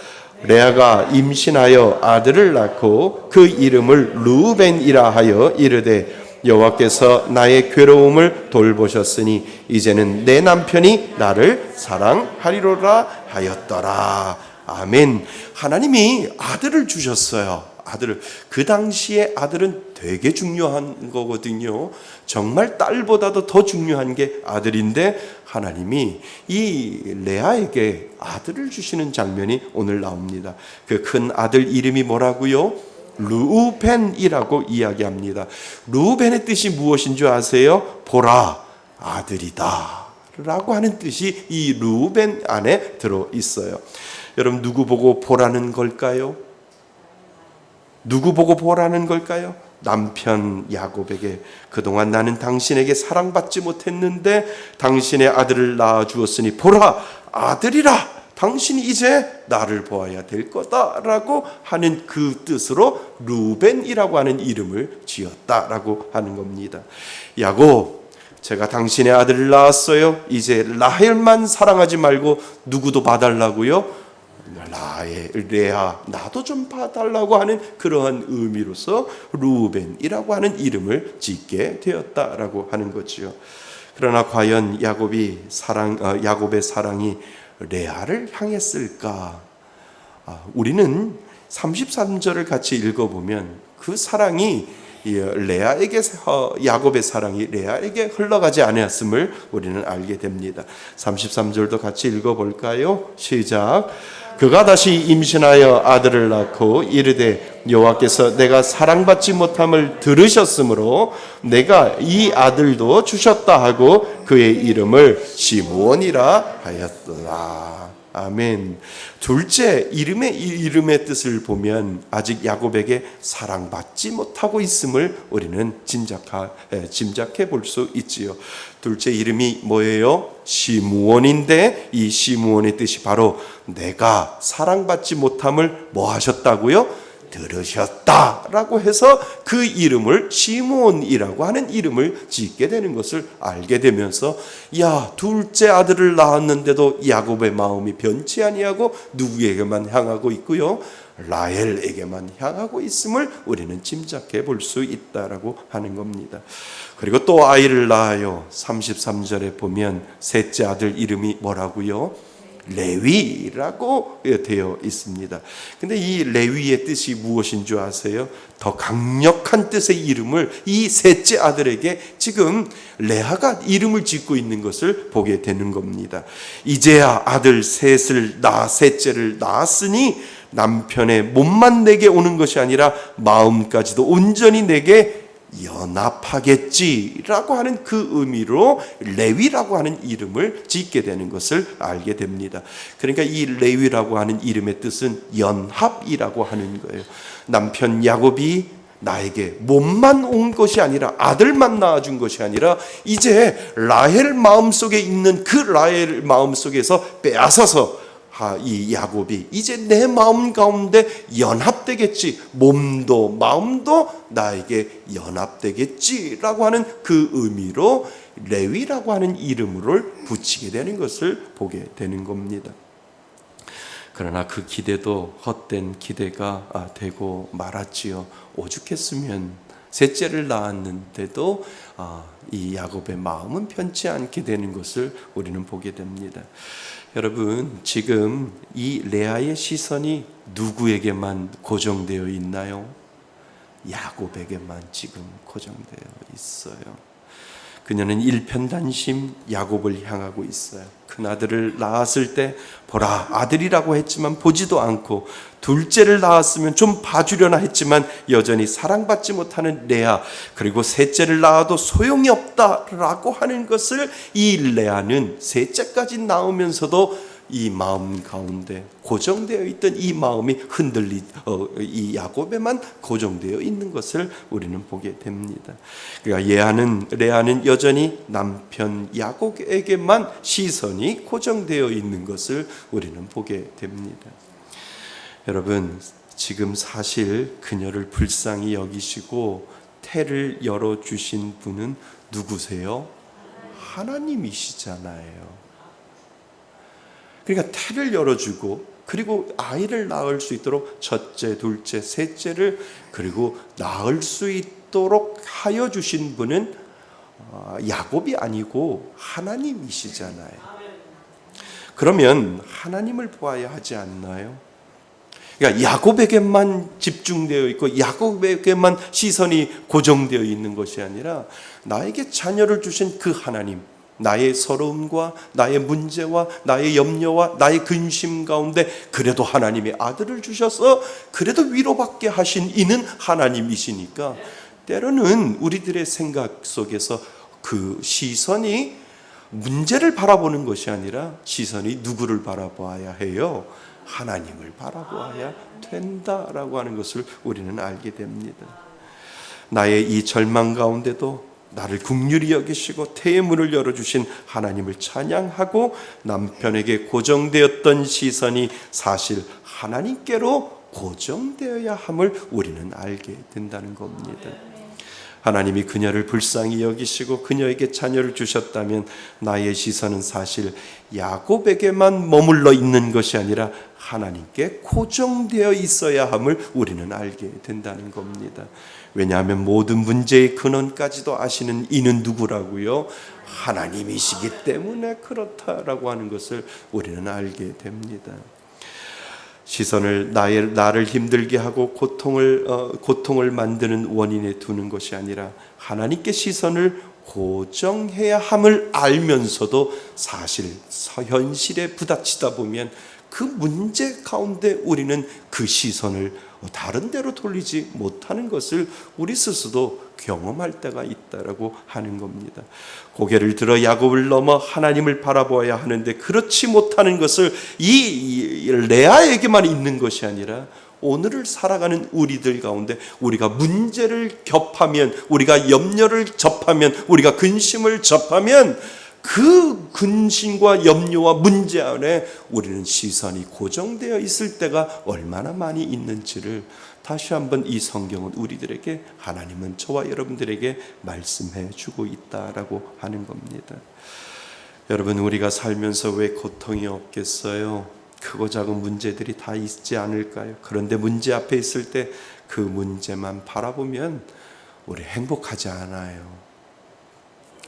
레아가 임신하여 아들을 낳고 그 이름을 르우벤이라 하여 이르되 여호와께서 나의 괴로움을 돌보셨으니 이제는 내 남편이 나를 사랑하리로라 하였더라. 아멘. 하나님이 아들을 주셨어요. 아들을. 그 당시에 아들은 되게 중요한 거거든요. 정말 딸보다도 더 중요한 게 아들인데 하나님이 이 레아에게 아들을 주시는 장면이 오늘 나옵니다. 그 큰 아들 이름이 뭐라고요? 르우벤이라고 이야기합니다. 르우벤의 뜻이 무엇인 줄 아세요? 보라, 아들이다 라고 하는 뜻이 이 르우벤 안에 들어 있어요. 여러분, 누구 보고 보라는 걸까요? 누구 보고 보라는 걸까요? 남편 야곱에게 그동안 나는 당신에게 사랑받지 못했는데 당신의 아들을 낳아 주었으니 보라, 아들이라, 당신이 이제 나를 보아야 될 거다라고 하는 그 뜻으로 르우벤이라고 하는 이름을 지었다라고 하는 겁니다. 야곱, 제가 당신의 아들을 낳았어요. 이제 라헬만 사랑하지 말고 누구도 봐달라고요? 레아, 나도 좀 봐달라고 하는 그러한 의미로서 르우벤이라고 하는 이름을 짓게 되었다라고 하는 거지요. 그러나 과연 야곱의 사랑이 레아를 향했을까? 우리는 33절을 같이 읽어보면 그 사랑이 야곱의 사랑이 레아에게 흘러가지 않았음을 우리는 알게 됩니다. 33절도 같이 읽어볼까요? 시작. 그가 다시 임신하여 아들을 낳고 이르되 여호와께서 내가 사랑받지 못함을 들으셨으므로 내가 이 아들도 주셨다 하고 그의 이름을 시므온이라 하였더라. 아멘. 둘째, 이름의 뜻을 보면 아직 야곱에게 사랑받지 못하고 있음을 우리는 짐작해 볼 수 있지요. 둘째 이름이 뭐예요? 시므온인데 이 시므온의 뜻이 바로 내가 사랑받지 못함을 뭐 하셨다고요? 들으셨다라고 해서 그 이름을 시므온이라고 하는 이름을 짓게 되는 것을 알게 되면서, 야, 둘째 아들을 낳았는데도 야곱의 마음이 변치 아니하고 누구에게만 향하고 있고요, 라헬에게만 향하고 있음을 우리는 짐작해 볼 수 있다라고 하는 겁니다. 그리고 또 아이를 낳아요. 33절에 보면 셋째 아들 이름이 뭐라고요? 레위라고 되어 있습니다. 근데 이 레위의 뜻이 무엇인 줄 아세요? 더 강력한 뜻의 이름을 이 셋째 아들에게 지금 레아가 이름을 짓고 있는 것을 보게 되는 겁니다. 이제야 아들 셋째를 낳았으니 남편의 몸만 내게 오는 것이 아니라 마음까지도 온전히 내게 연합하겠지라고 하는 그 의미로 레위라고 하는 이름을 짓게 되는 것을 알게 됩니다. 그러니까 이 레위라고 하는 이름의 뜻은 연합이라고 하는 거예요. 남편 야곱이 나에게 몸만 온 것이 아니라 아들만 낳아준 것이 아니라 이제 라헬 마음속에 있는 그 라헬 마음속에서 빼앗아서 이 야곱이 이제 내 마음 가운데 연합되겠지, 몸도 마음도 나에게 연합되겠지라고 하는 그 의미로 레위라고 하는 이름을 붙이게 되는 것을 보게 되는 겁니다. 그러나 그 기대도 헛된 기대가 되고 말았지요. 오죽했으면 셋째를 낳았는데도 이 야곱의 마음은 편치 않게 되는 것을 우리는 보게 됩니다. 여러분, 지금 이 레아의 시선이 누구에게만 고정되어 있나요? 야곱에게만 지금 고정되어 있어요. 그녀는 일편단심 야곱을 향하고 있어요. 큰아들을 낳았을 때 보라, 아들이라고 했지만 보지도 않고, 둘째를 낳았으면 좀 봐주려나 했지만 여전히 사랑받지 못하는 레아, 그리고 셋째를 낳아도 소용이 없다라고 하는 것을 이 레아는 셋째까지 낳으면서도 이 마음 가운데 고정되어 있던 이 마음이 이 야곱에만 고정되어 있는 것을 우리는 보게 됩니다. 그러니까 레아는 여전히 남편 야곱에게만 시선이 고정되어 있는 것을 우리는 보게 됩니다. 여러분, 지금 사실 그녀를 불쌍히 여기시고 태를 열어주신 분은 누구세요? 하나님이시잖아요. 그러니까 태를 열어주고 그리고 아이를 낳을 수 있도록 첫째, 둘째, 셋째를 그리고 낳을 수 있도록 하여 주신 분은 야곱이 아니고 하나님이시잖아요. 그러면 하나님을 보아야 하지 않나요? 그러니까 야곱에게만 집중되어 있고 야곱에게만 시선이 고정되어 있는 것이 아니라 나에게 자녀를 주신 그 하나님, 나의 서러움과 나의 문제와 나의 염려와 나의 근심 가운데 그래도 하나님의 아들을 주셔서 그래도 위로받게 하신 이는 하나님이시니까 때로는 우리들의 생각 속에서 그 시선이 문제를 바라보는 것이 아니라 시선이 누구를 바라봐야 해요? 하나님을 바라보아야 된다라고 하는 것을 우리는 알게 됩니다. 나의 이 절망 가운데도 나를 긍휼히 여기시고 태의 문을 열어주신 하나님을 찬양하고 남편에게 고정되었던 시선이 사실 하나님께로 고정되어야 함을 우리는 알게 된다는 겁니다. 하나님이 그녀를 불쌍히 여기시고 그녀에게 자녀를 주셨다면 나의 시선은 사실 야곱에게만 머물러 있는 것이 아니라 하나님께 고정되어 있어야 함을 우리는 알게 된다는 겁니다. 왜냐하면 모든 문제의 근원까지도 아시는 이는 누구라고요? 하나님이시기 때문에 그렇다라고 하는 것을 우리는 알게 됩니다. 시선을 나를 힘들게 하고 고통을 만드는 원인에 두는 것이 아니라 하나님께 시선을 고정해야 함을 알면서도 사실 현실에 부딪히다 보면 그 문제 가운데 우리는 그 시선을 다른 데로 돌리지 못하는 것을 우리 스스로 경험할 때가 있다라고 하는 겁니다. 고개를 들어 야곱을 넘어 하나님을 바라보아야 하는데 그렇지 못하는 것을 이 레아에게만 있는 것이 아니라 오늘을 살아가는 우리들 가운데 우리가 문제를 겹하면, 우리가 염려를 접하면, 우리가 근심을 접하면 그 근심과 염려와 문제 안에 우리는 시선이 고정되어 있을 때가 얼마나 많이 있는지를 다시 한번 이 성경은 우리들에게, 하나님은 저와 여러분들에게 말씀해 주고 있다라고 하는 겁니다. 여러분, 우리가 살면서 왜 고통이 없겠어요? 크고 작은 문제들이 다 있지 않을까요? 그런데 문제 앞에 있을 때 그 문제만 바라보면 우리 행복하지 않아요.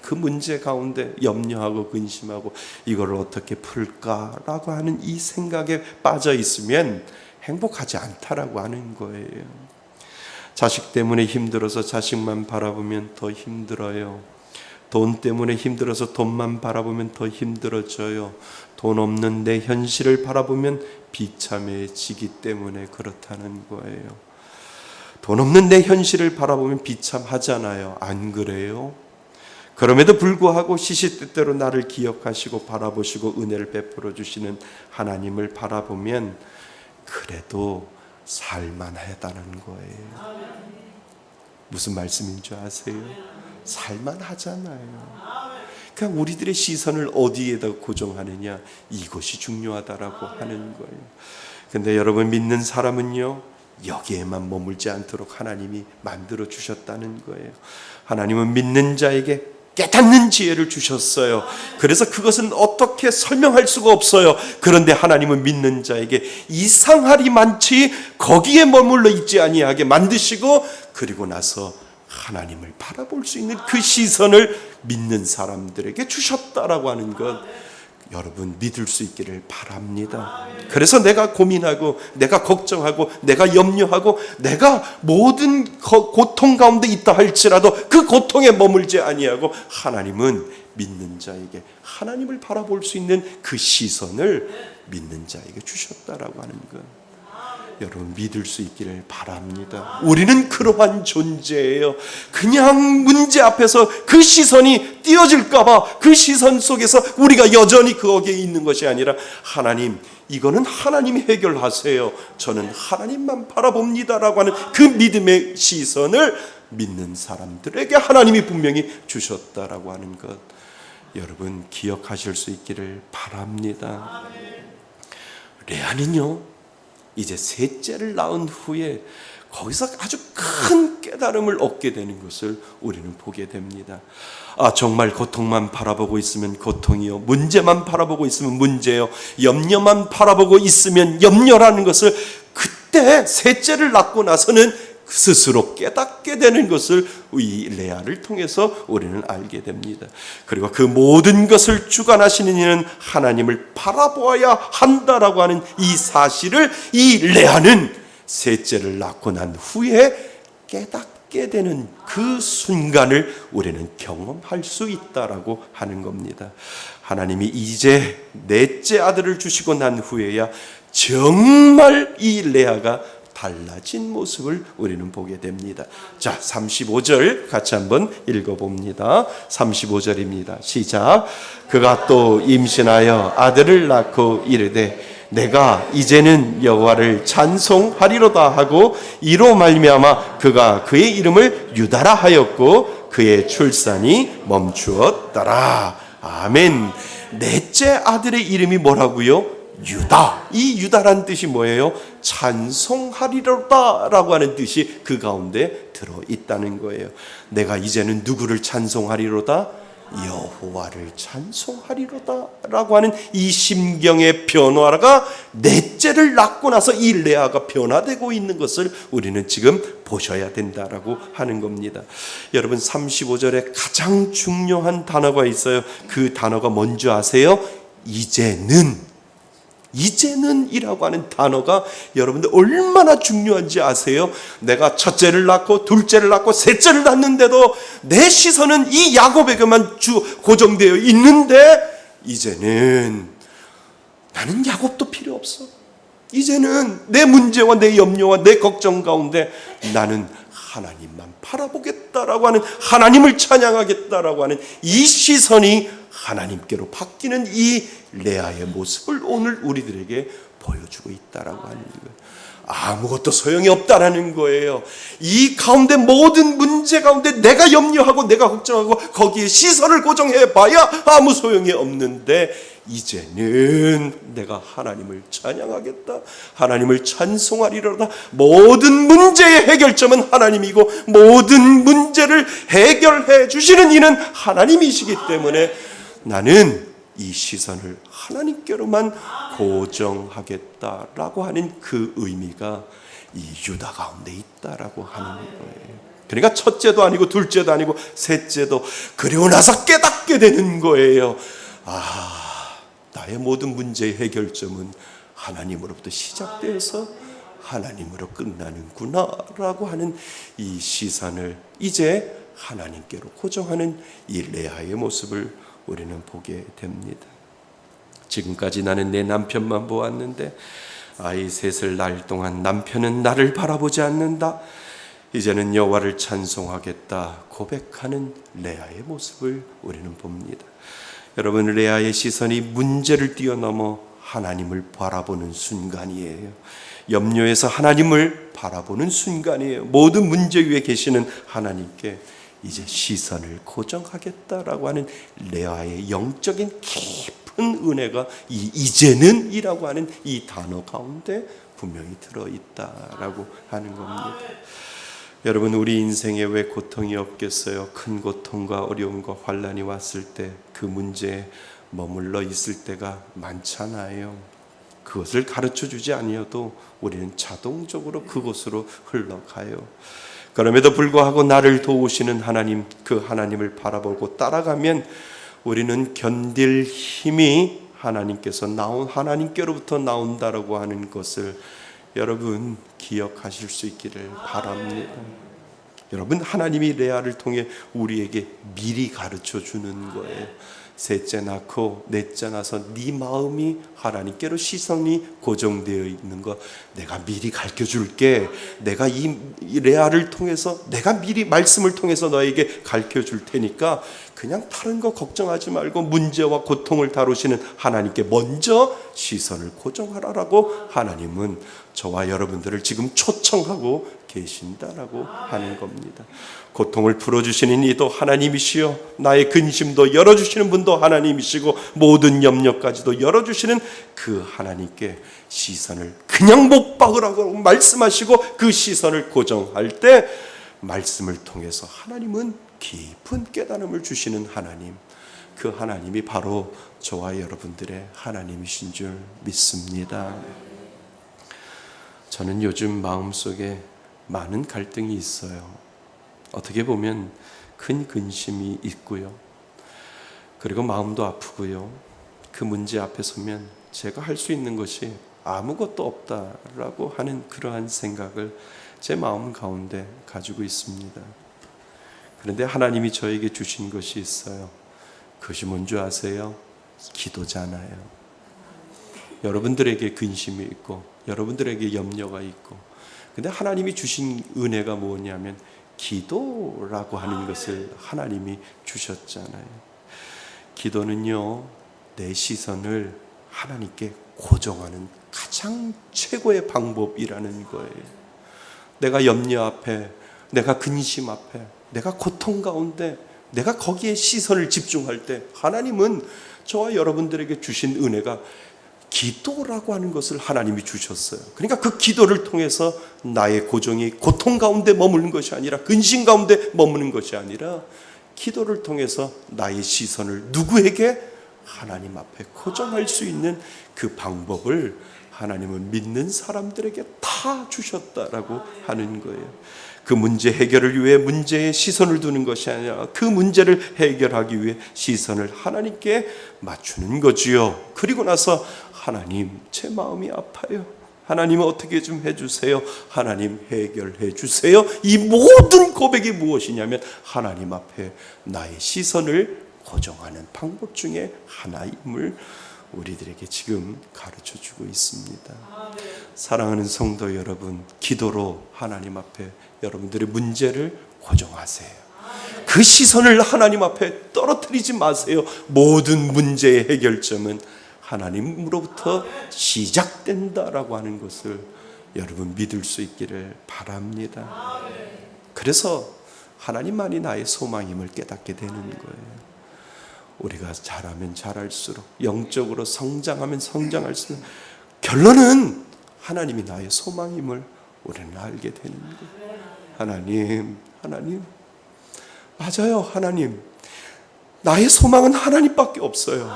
그 문제 가운데 염려하고 근심하고 이걸 어떻게 풀까라고 하는 이 생각에 빠져 있으면 행복하지 않다라고 하는 거예요. 자식 때문에 힘들어서 자식만 바라보면 더 힘들어요. 돈 때문에 힘들어서 돈만 바라보면 더 힘들어져요. 돈 없는 내 현실을 바라보면 비참해지기 때문에 그렇다는 거예요. 돈 없는 내 현실을 바라보면 비참하잖아요. 안 그래요? 그럼에도 불구하고 시시때때로 나를 기억하시고 바라보시고 은혜를 베풀어 주시는 하나님을 바라보면 그래도 살만하다는 거예요. 무슨 말씀인 줄 아세요? 살만하잖아요. 그러니까 우리들의 시선을 어디에다 고정하느냐, 이것이 중요하다라고 하는 거예요. 근데 여러분, 믿는 사람은요 여기에만 머물지 않도록 하나님이 만들어 주셨다는 거예요. 하나님은 믿는 자에게 깨닫는 지혜를 주셨어요. 그래서 그것은 어떻게 설명할 수가 없어요. 그런데 하나님은 믿는 자에게 이상하리 많지 거기에 머물러 있지 아니하게 만드시고, 그리고 나서 하나님을 바라볼 수 있는 그 시선을 믿는 사람들에게 주셨다라고 하는 것, 여러분 믿을 수 있기를 바랍니다. 그래서 내가 고민하고 내가 걱정하고 내가 염려하고 내가 모든 고통 가운데 있다 할지라도 그 고통에 머물지 아니하고 하나님은 믿는 자에게 하나님을 바라볼 수 있는 그 시선을 믿는 자에게 주셨다라고 하는 것, 여러분 믿을 수 있기를 바랍니다. 우리는 그러한 존재예요. 그냥 문제 앞에서 그 시선이 띄어질까 봐 그 시선 속에서 우리가 여전히 거기에 있는 것이 아니라, 하나님 이거는 하나님이 해결하세요, 저는 하나님만 바라봅니다라고 하는 그 믿음의 시선을 믿는 사람들에게 하나님이 분명히 주셨다라고 하는 것, 여러분 기억하실 수 있기를 바랍니다. 레아는요 이제 셋째를 낳은 후에 거기서 아주 큰 깨달음을 얻게 되는 것을 우리는 보게 됩니다. 정말 고통만 바라보고 있으면 고통이요, 문제만 바라보고 있으면 문제요, 염려만 바라보고 있으면 염려라는 것을 그때 셋째를 낳고 나서는 스스로 깨닫게 되는 것을 이 레아를 통해서 우리는 알게 됩니다. 그리고 그 모든 것을 주관하시는 이는 하나님을 바라보아야 한다라고 하는 이 사실을 이 레아는 셋째를 낳고 난 후에 깨닫게 되는 그 순간을 우리는 경험할 수 있다라고 하는 겁니다. 하나님이 이제 넷째 아들을 주시고 난 후에야 정말 이 레아가 달라진 모습을 우리는 보게 됩니다. 자, 35절 같이 한번 읽어봅니다. 35절입니다. 시작. 그가 또 임신하여 아들을 낳고 이르되 내가 이제는 여호와를 찬송하리로다 하고 이로 말미암아 그가 그의 이름을 유다라 하였고 그의 출산이 멈추었더라. 아멘. 넷째 아들의 이름이 뭐라고요? 유다. 이 유다란 뜻이 뭐예요? 찬송하리로다 라고 하는 뜻이 그 가운데 들어있다는 거예요. 내가 이제는 누구를 찬송하리로다? 여호와를 찬송하리로다 라고 하는 이 심경의 변화가 넷째를 낳고 나서 이 레아가 변화되고 있는 것을 우리는 지금 보셔야 된다라고 하는 겁니다. 여러분, 35절에 가장 중요한 단어가 있어요. 그 단어가 뭔지 아세요? 이제는 이라고 하는 단어가 여러분들 얼마나 중요한지 아세요? 내가 첫째를 낳고 둘째를 낳고 셋째를 낳는데도 내 시선은 이 야곱에게만 고정되어 있는데 이제는 나는 야곱도 필요 없어. 이제는 내 문제와 내 염려와 내 걱정 가운데 나는 하나님만 바라보겠다라고 하는, 하나님을 찬양하겠다라고 하는 이 시선이 하나님께로 바뀌는 이 레아의 모습을 오늘 우리들에게 보여주고 있다라고 하는 거예요. 아무것도 소용이 없다라는 거예요. 이 가운데 모든 문제 가운데 내가 염려하고 내가 걱정하고 거기에 시선을 고정해 봐야 아무 소용이 없는데 이제는 내가 하나님을 찬양하겠다, 하나님을 찬송하리로다. 모든 문제의 해결점은 하나님이고 모든 문제를 해결해 주시는 이는 하나님이시기 때문에 나는 이 시선을 하나님께로만 고정하겠다라고 하는 그 의미가 이 유다 가운데 있다라고 하는 거예요. 그러니까 첫째도 아니고 둘째도 아니고 셋째도 그리고 나서 깨닫게 되는 거예요. 나의 모든 문제의 해결점은 하나님으로부터 시작되어서 하나님으로 끝나는구나 라고 하는 이 시선을 이제 하나님께로 고정하는 이 레아의 모습을 우리는 보게 됩니다. 지금까지 나는 내 남편만 보았는데 아이 셋을 낳을 동안 남편은 나를 바라보지 않는다. 이제는 여호와를 찬송하겠다 고백하는 레아의 모습을 우리는 봅니다. 여러분, 레아의 시선이 문제를 뛰어넘어 하나님을 바라보는 순간이에요. 염려에서 하나님을 바라보는 순간이에요. 모든 문제 위에 계시는 하나님께 이제 시선을 고정하겠다라고 하는 레아의 영적인 깊은 은혜가 이 이제는 이라고 하는 이 단어 가운데 분명히 들어있다라고 하는 겁니다. 여러분, 우리 인생에 왜 고통이 없겠어요? 큰 고통과 어려움과 환난이 왔을 때 그 문제에 머물러 있을 때가 많잖아요. 그것을 가르쳐 주지 아니어도 우리는 자동적으로 그곳으로 흘러가요. 그럼에도 불구하고 나를 도우시는 하나님, 그 하나님을 바라보고 따라가면 우리는 견딜 힘이 하나님께로부터 나온다라고 하는 것을 여러분 기억하실 수 있기를 바랍니다. 여러분, 하나님이 레아를 통해 우리에게 미리 가르쳐 주는 거예요. 셋째 낳고 넷째 낳아서 네 마음이 하나님께로 시선이 고정되어 있는 거 내가 미리 가르쳐 줄게. 내가 이 레아를 통해서 내가 미리 말씀을 통해서 너에게 가르쳐 줄 테니까 그냥 다른 거 걱정하지 말고 문제와 고통을 다루시는 하나님께 먼저 시선을 고정하라라고 하나님은 저와 여러분들을 지금 초청하고 계신다라고 하는 겁니다. 고통을 풀어주시는 이도 하나님이시요, 나의 근심도 열어주시는 분도 하나님이시고, 모든 염려까지도 열어주시는 그 하나님께 시선을 그냥 못 박으라고 말씀하시고 그 시선을 고정할 때 말씀을 통해서 하나님은 깊은 깨달음을 주시는 하나님, 그 하나님이 바로 저와 여러분들의 하나님이신 줄 믿습니다. 저는 요즘 마음속에 많은 갈등이 있어요. 어떻게 보면 큰 근심이 있고요. 그리고 마음도 아프고요. 그 문제 앞에 서면 제가 할 수 있는 것이 아무것도 없다라고 하는 그러한 생각을 제 마음 가운데 가지고 있습니다. 그런데 하나님이 저에게 주신 것이 있어요. 그것이 뭔지 아세요? 기도잖아요. 여러분들에게 근심이 있고 여러분들에게 염려가 있고, 근데 하나님이 주신 은혜가 뭐냐면 기도라고 하는 것을 하나님이 주셨잖아요. 기도는요, 내 시선을 하나님께 고정하는 가장 최고의 방법이라는 거예요. 내가 염려 앞에, 내가 근심 앞에, 내가 고통 가운데 내가 거기에 시선을 집중할 때 하나님은 저와 여러분들에게 주신 은혜가 기도라고 하는 것을 하나님이 주셨어요. 그러니까 그 기도를 통해서 나의 고정이 고통 가운데 머무는 것이 아니라, 근심 가운데 머무는 것이 아니라, 기도를 통해서 나의 시선을 누구에게? 하나님 앞에 고정할 수 있는 그 방법을 하나님은 믿는 사람들에게 다 주셨다라고 하는 거예요. 그 문제 해결을 위해 문제에 시선을 두는 것이 아니라 그 문제를 해결하기 위해 시선을 하나님께 맞추는 거지요. 그리고 나서 하나님, 제 마음이 아파요. 하나님 어떻게 좀 해주세요. 하나님 해결해 주세요. 이 모든 고백이 무엇이냐면 하나님 앞에 나의 시선을 고정하는 방법 중에 하나임을 우리들에게 지금 가르쳐 주고 있습니다. 사랑하는 성도 여러분, 기도로 하나님 앞에 여러분들의 문제를 고정하세요. 그 시선을 하나님 앞에 떨어뜨리지 마세요. 모든 문제의 해결점은 하나님으로부터 시작된다라고 하는 것을 여러분 믿을 수 있기를 바랍니다. 그래서 하나님만이 나의 소망임을 깨닫게 되는 거예요. 우리가 잘하면 잘할수록, 영적으로 성장하면 성장할수록 결론은 하나님이 나의 소망임을 우리는 알게 되는 거예요. 하나님 맞아요. 하나님, 나의 소망은 하나님밖에 없어요.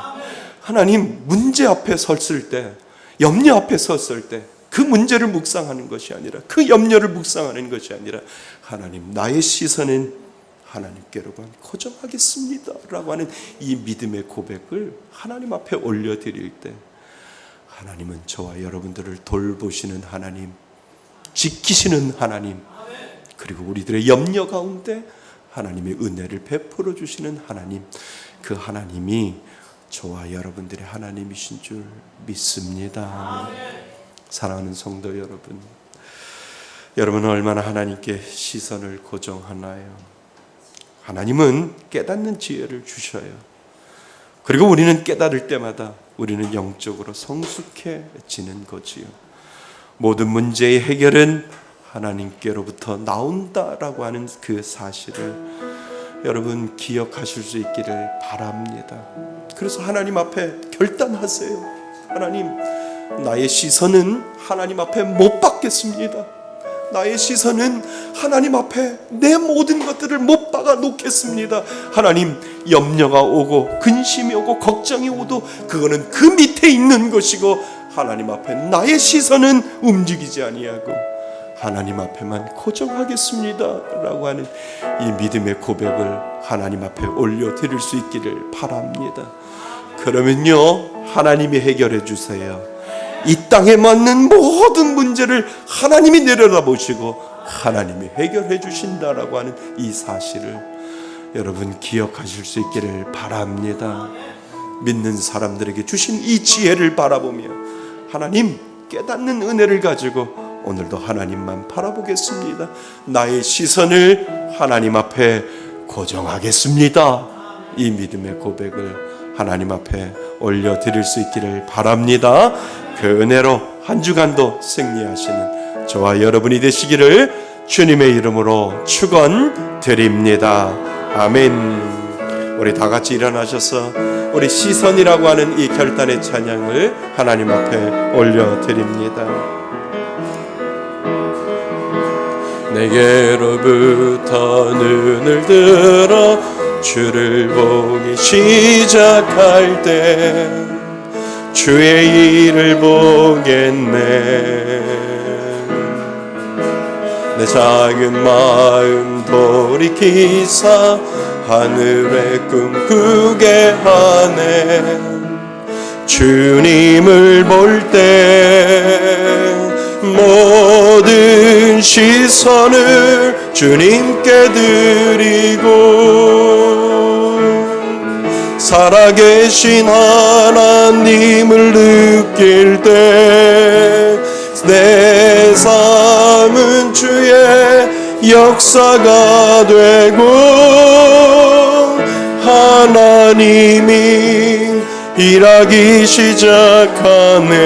하나님, 문제 앞에 섰을 때, 염려 앞에 섰을 때 그 문제를 묵상하는 것이 아니라, 그 염려를 묵상하는 것이 아니라, 하나님, 나의 시선은 하나님께로만 고정하겠습니다 라고 하는 이 믿음의 고백을 하나님 앞에 올려드릴 때, 하나님은 저와 여러분들을 돌보시는 하나님, 지키시는 하나님, 그리고 우리들의 염려 가운데 하나님의 은혜를 베풀어 주시는 하나님, 그 하나님이 저와 여러분들의 하나님이신 줄 믿습니다. 사랑하는 성도 여러분, 여러분은 얼마나 하나님께 시선을 고정하나요? 하나님은 깨닫는 지혜를 주셔요. 그리고 우리는 깨달을 때마다 우리는 영적으로 성숙해지는 거지요. 모든 문제의 해결은 하나님께로부터 나온다라고 하는 그 사실을 여러분 기억하실 수 있기를 바랍니다. 그래서 하나님 앞에 결단하세요. 하나님, 나의 시선은 하나님 앞에 못 받겠습니다. 나의 시선은 하나님 앞에 내 모든 것들을 못 박아 놓겠습니다. 하나님, 염려가 오고 근심이 오고 걱정이 오도 그거는 그 밑에 있는 것이고, 하나님 앞에 나의 시선은 움직이지 아니하고 하나님 앞에만 고정하겠습니다 라고 하는 이 믿음의 고백을 하나님 앞에 올려드릴 수 있기를 바랍니다. 그러면요, 하나님이 해결해 주세요. 이 땅에 맞는 모든 문제를 하나님이 내려다보시고 하나님이 해결해 주신다라고 하는 이 사실을 여러분 기억하실 수 있기를 바랍니다. 믿는 사람들에게 주신 이 지혜를 바라보며 하나님 깨닫는 은혜를 가지고 오늘도 하나님만 바라보겠습니다. 나의 시선을 하나님 앞에 고정하겠습니다. 이 믿음의 고백을 하나님 앞에 올려드릴 수 있기를 바랍니다. 그 은혜로 한 주간도 승리하시는 저와 여러분이 되시기를 주님의 이름으로 축원드립니다. 아멘. 우리 다 같이 일어나셔서 우리 시선이라고 하는 이 결단의 찬양을 하나님 앞에 올려드립니다. 내게로부터 눈을 들어 주를 보기 시작할 때 주의 일을 보겠네. 내 작은 마음 돌이키사 하늘의 꿈 꾸게 하네. 주님을 볼 때 모든 시선을 주님께 드리고 살아계신 하나님을 느낄 때 내 삶은 주의 역사가 되고 하나님이 일하기 시작하네.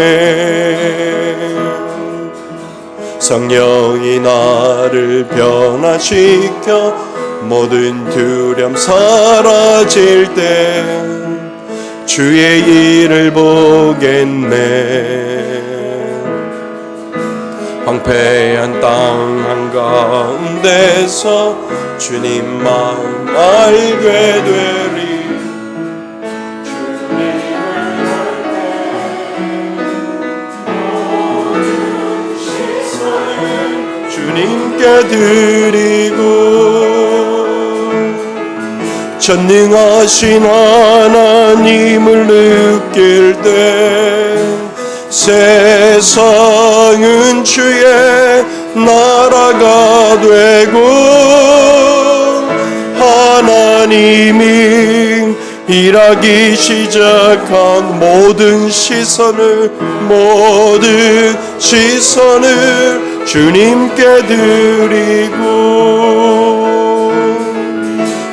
성령이 나를 변화시켜 모든 두려움 사라질 때 주의 일을 보겠네. 황폐한 땅 한가운데서 주님 마음 알게 되리. 주님께 드리고 전능하신 하나님을 느낄 때 세상은 주의 나라가 되고 하나님이 일하기 시작한 모든 시선을 주님께 드리고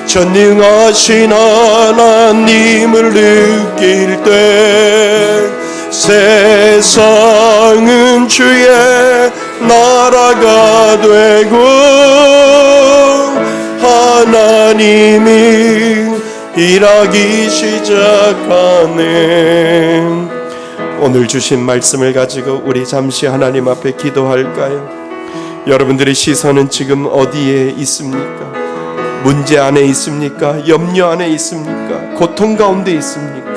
전능하신 하나님을 느낄 때 세상은 주의 나라가 되고 하나님이 일하기 시작하네. 오늘 주신 말씀을 가지고 우리 잠시 하나님 앞에 기도할까요? 여러분들의 시선은 지금 어디에 있습니까? 문제 안에 있습니까? 염려 안에 있습니까? 고통 가운데 있습니까?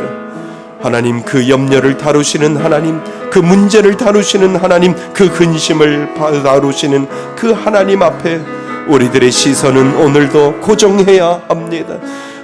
하나님, 그 염려를 다루시는 하나님, 그 문제를 다루시는 하나님, 그 근심을 다루시는 그 하나님 앞에 우리들의 시선은 오늘도 고정해야 합니다.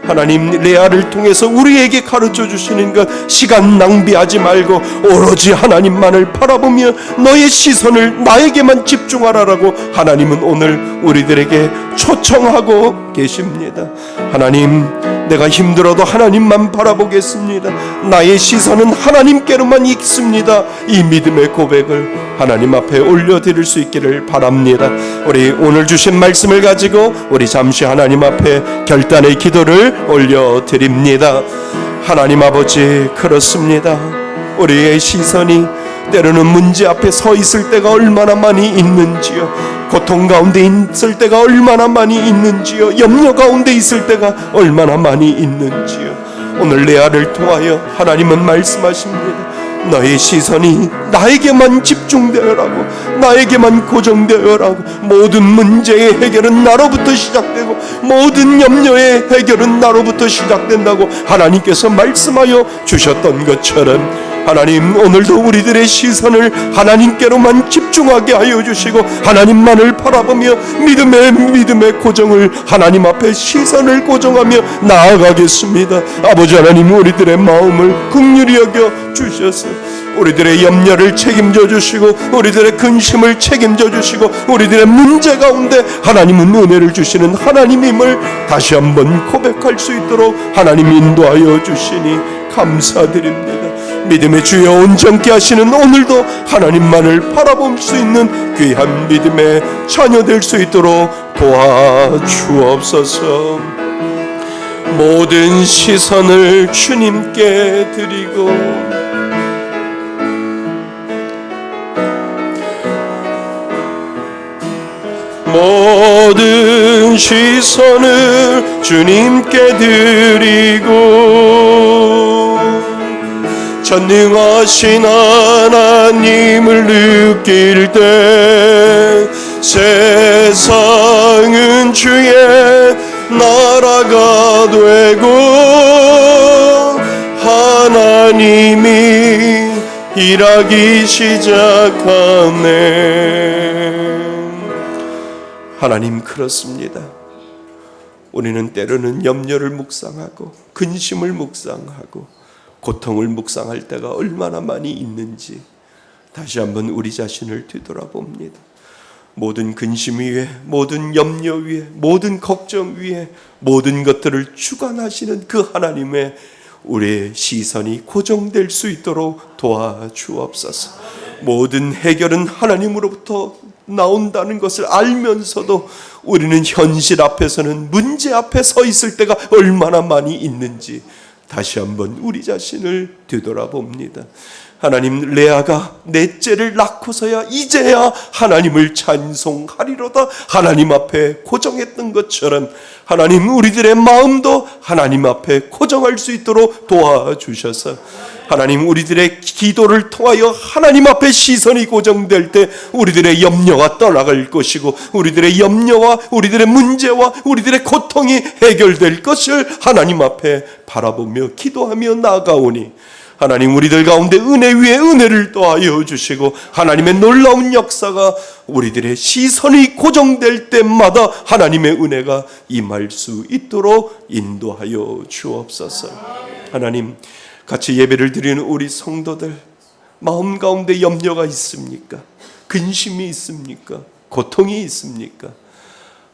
하나님, 레아를 통해서 우리에게 가르쳐 주시는 것, 시간 낭비하지 말고 오로지 하나님만을 바라보며 너의 시선을 나에게만 집중하라라고 하나님은 오늘 우리들에게 초청하고 계십니다. 하나님, 내가 힘들어도 하나님만 바라보겠습니다. 나의 시선은 하나님께로만 있습니다. 이 믿음의 고백을 하나님 앞에 올려드릴 수 있기를 바랍니다. 우리 오늘 주신 말씀을 가지고 우리 잠시 하나님 앞에 결단의 기도를 올려드립니다. 하나님 아버지, 그렇습니다. 우리의 시선이 때로는 문제 앞에 서 있을 때가 얼마나 많이 있는지요. 고통 가운데 있을 때가 얼마나 많이 있는지요. 염려 가운데 있을 때가 얼마나 많이 있는지요. 오늘 레아를 통하여 하나님은 말씀하십니다. 너의 시선이 나에게만 집중되어라고, 나에게만 고정되어라고. 모든 문제의 해결은 나로부터 시작되고 모든 염려의 해결은 나로부터 시작된다고 하나님께서 말씀하여 주셨던 것처럼 하나님, 오늘도 우리들의 시선을 하나님께로만 집중하게 하여 주시고 하나님만을 바라보며 믿음의 고정을 하나님 앞에 시선을 고정하며 나아가겠습니다. 아버지 하나님, 우리들의 마음을 긍휼히 여겨 주셔서 우리들의 염려를 책임져 주시고 우리들의 근심을 책임져 주시고 우리들의 문제 가운데 하나님은 은혜를 주시는 하나님임을 다시 한번 고백할 수 있도록 하나님 인도하여 주시니 감사드립니다. 믿음의 주여 온전케 하시는 오늘도 하나님만을 바라볼 수 있는 귀한 믿음의 자녀 될 수 있도록 도와주옵소서. 모든 시선을 주님께 드리고 모든 시선을 주님께 드리고 전능하신 하나님을 느낄 때 세상은 주의 나라가 되고 하나님이 일하기 시작하네. 하나님, 그렇습니다. 우리는 때로는 염려를 묵상하고 근심을 묵상하고 고통을 묵상할 때가 얼마나 많이 있는지 다시 한번 우리 자신을 뒤돌아봅니다. 모든 근심 위에, 모든 염려 위에, 모든 걱정 위에 모든 것들을 주관하시는 그 하나님의 우리의 시선이 고정될 수 있도록 도와주옵소서. 모든 해결은 하나님으로부터 나온다는 것을 알면서도 우리는 현실 앞에서는 문제 앞에 서 있을 때가 얼마나 많이 있는지 다시 한번 우리 자신을 되돌아봅니다. 하나님, 레아가 넷째를 낳고서야 이제야 하나님을 찬송하리로다 하나님 앞에 고정했던 것처럼 하나님, 우리들의 마음도 하나님 앞에 고정할 수 있도록 도와주셔서 하나님, 우리들의 기도를 통하여 하나님 앞에 시선이 고정될 때 우리들의 염려가 떠나갈 것이고 우리들의 염려와 우리들의 문제와 우리들의 고통이 해결될 것을 하나님 앞에 바라보며 기도하며 나아가오니 하나님, 우리들 가운데 은혜 위에 은혜를 더하여 주시고 하나님의 놀라운 역사가 우리들의 시선이 고정될 때마다 하나님의 은혜가 임할 수 있도록 인도하여 주옵소서. 하나님, 같이 예배를 드리는 우리 성도들 마음 가운데 염려가 있습니까? 근심이 있습니까? 고통이 있습니까?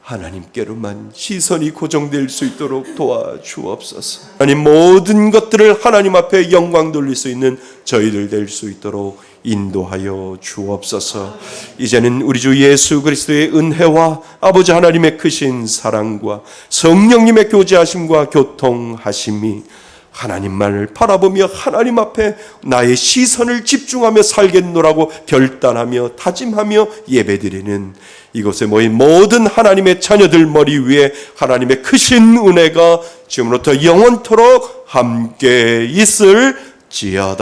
하나님께로만 시선이 고정될 수 있도록 도와주옵소서. 하나님, 모든 것들을 하나님 앞에 영광 돌릴 수 있는 저희들 될 수 있도록 인도하여 주옵소서. 이제는 우리 주 예수 그리스도의 은혜와 아버지 하나님의 크신 사랑과 성령님의 교제하심과 교통하심이 하나님만을 바라보며 하나님 앞에 나의 시선을 집중하며 살겠노라고 결단하며 다짐하며 예배드리는 이곳에 모인 모든 하나님의 자녀들 머리 위에 하나님의 크신 은혜가 지금부터 영원토록 함께 있을지어다.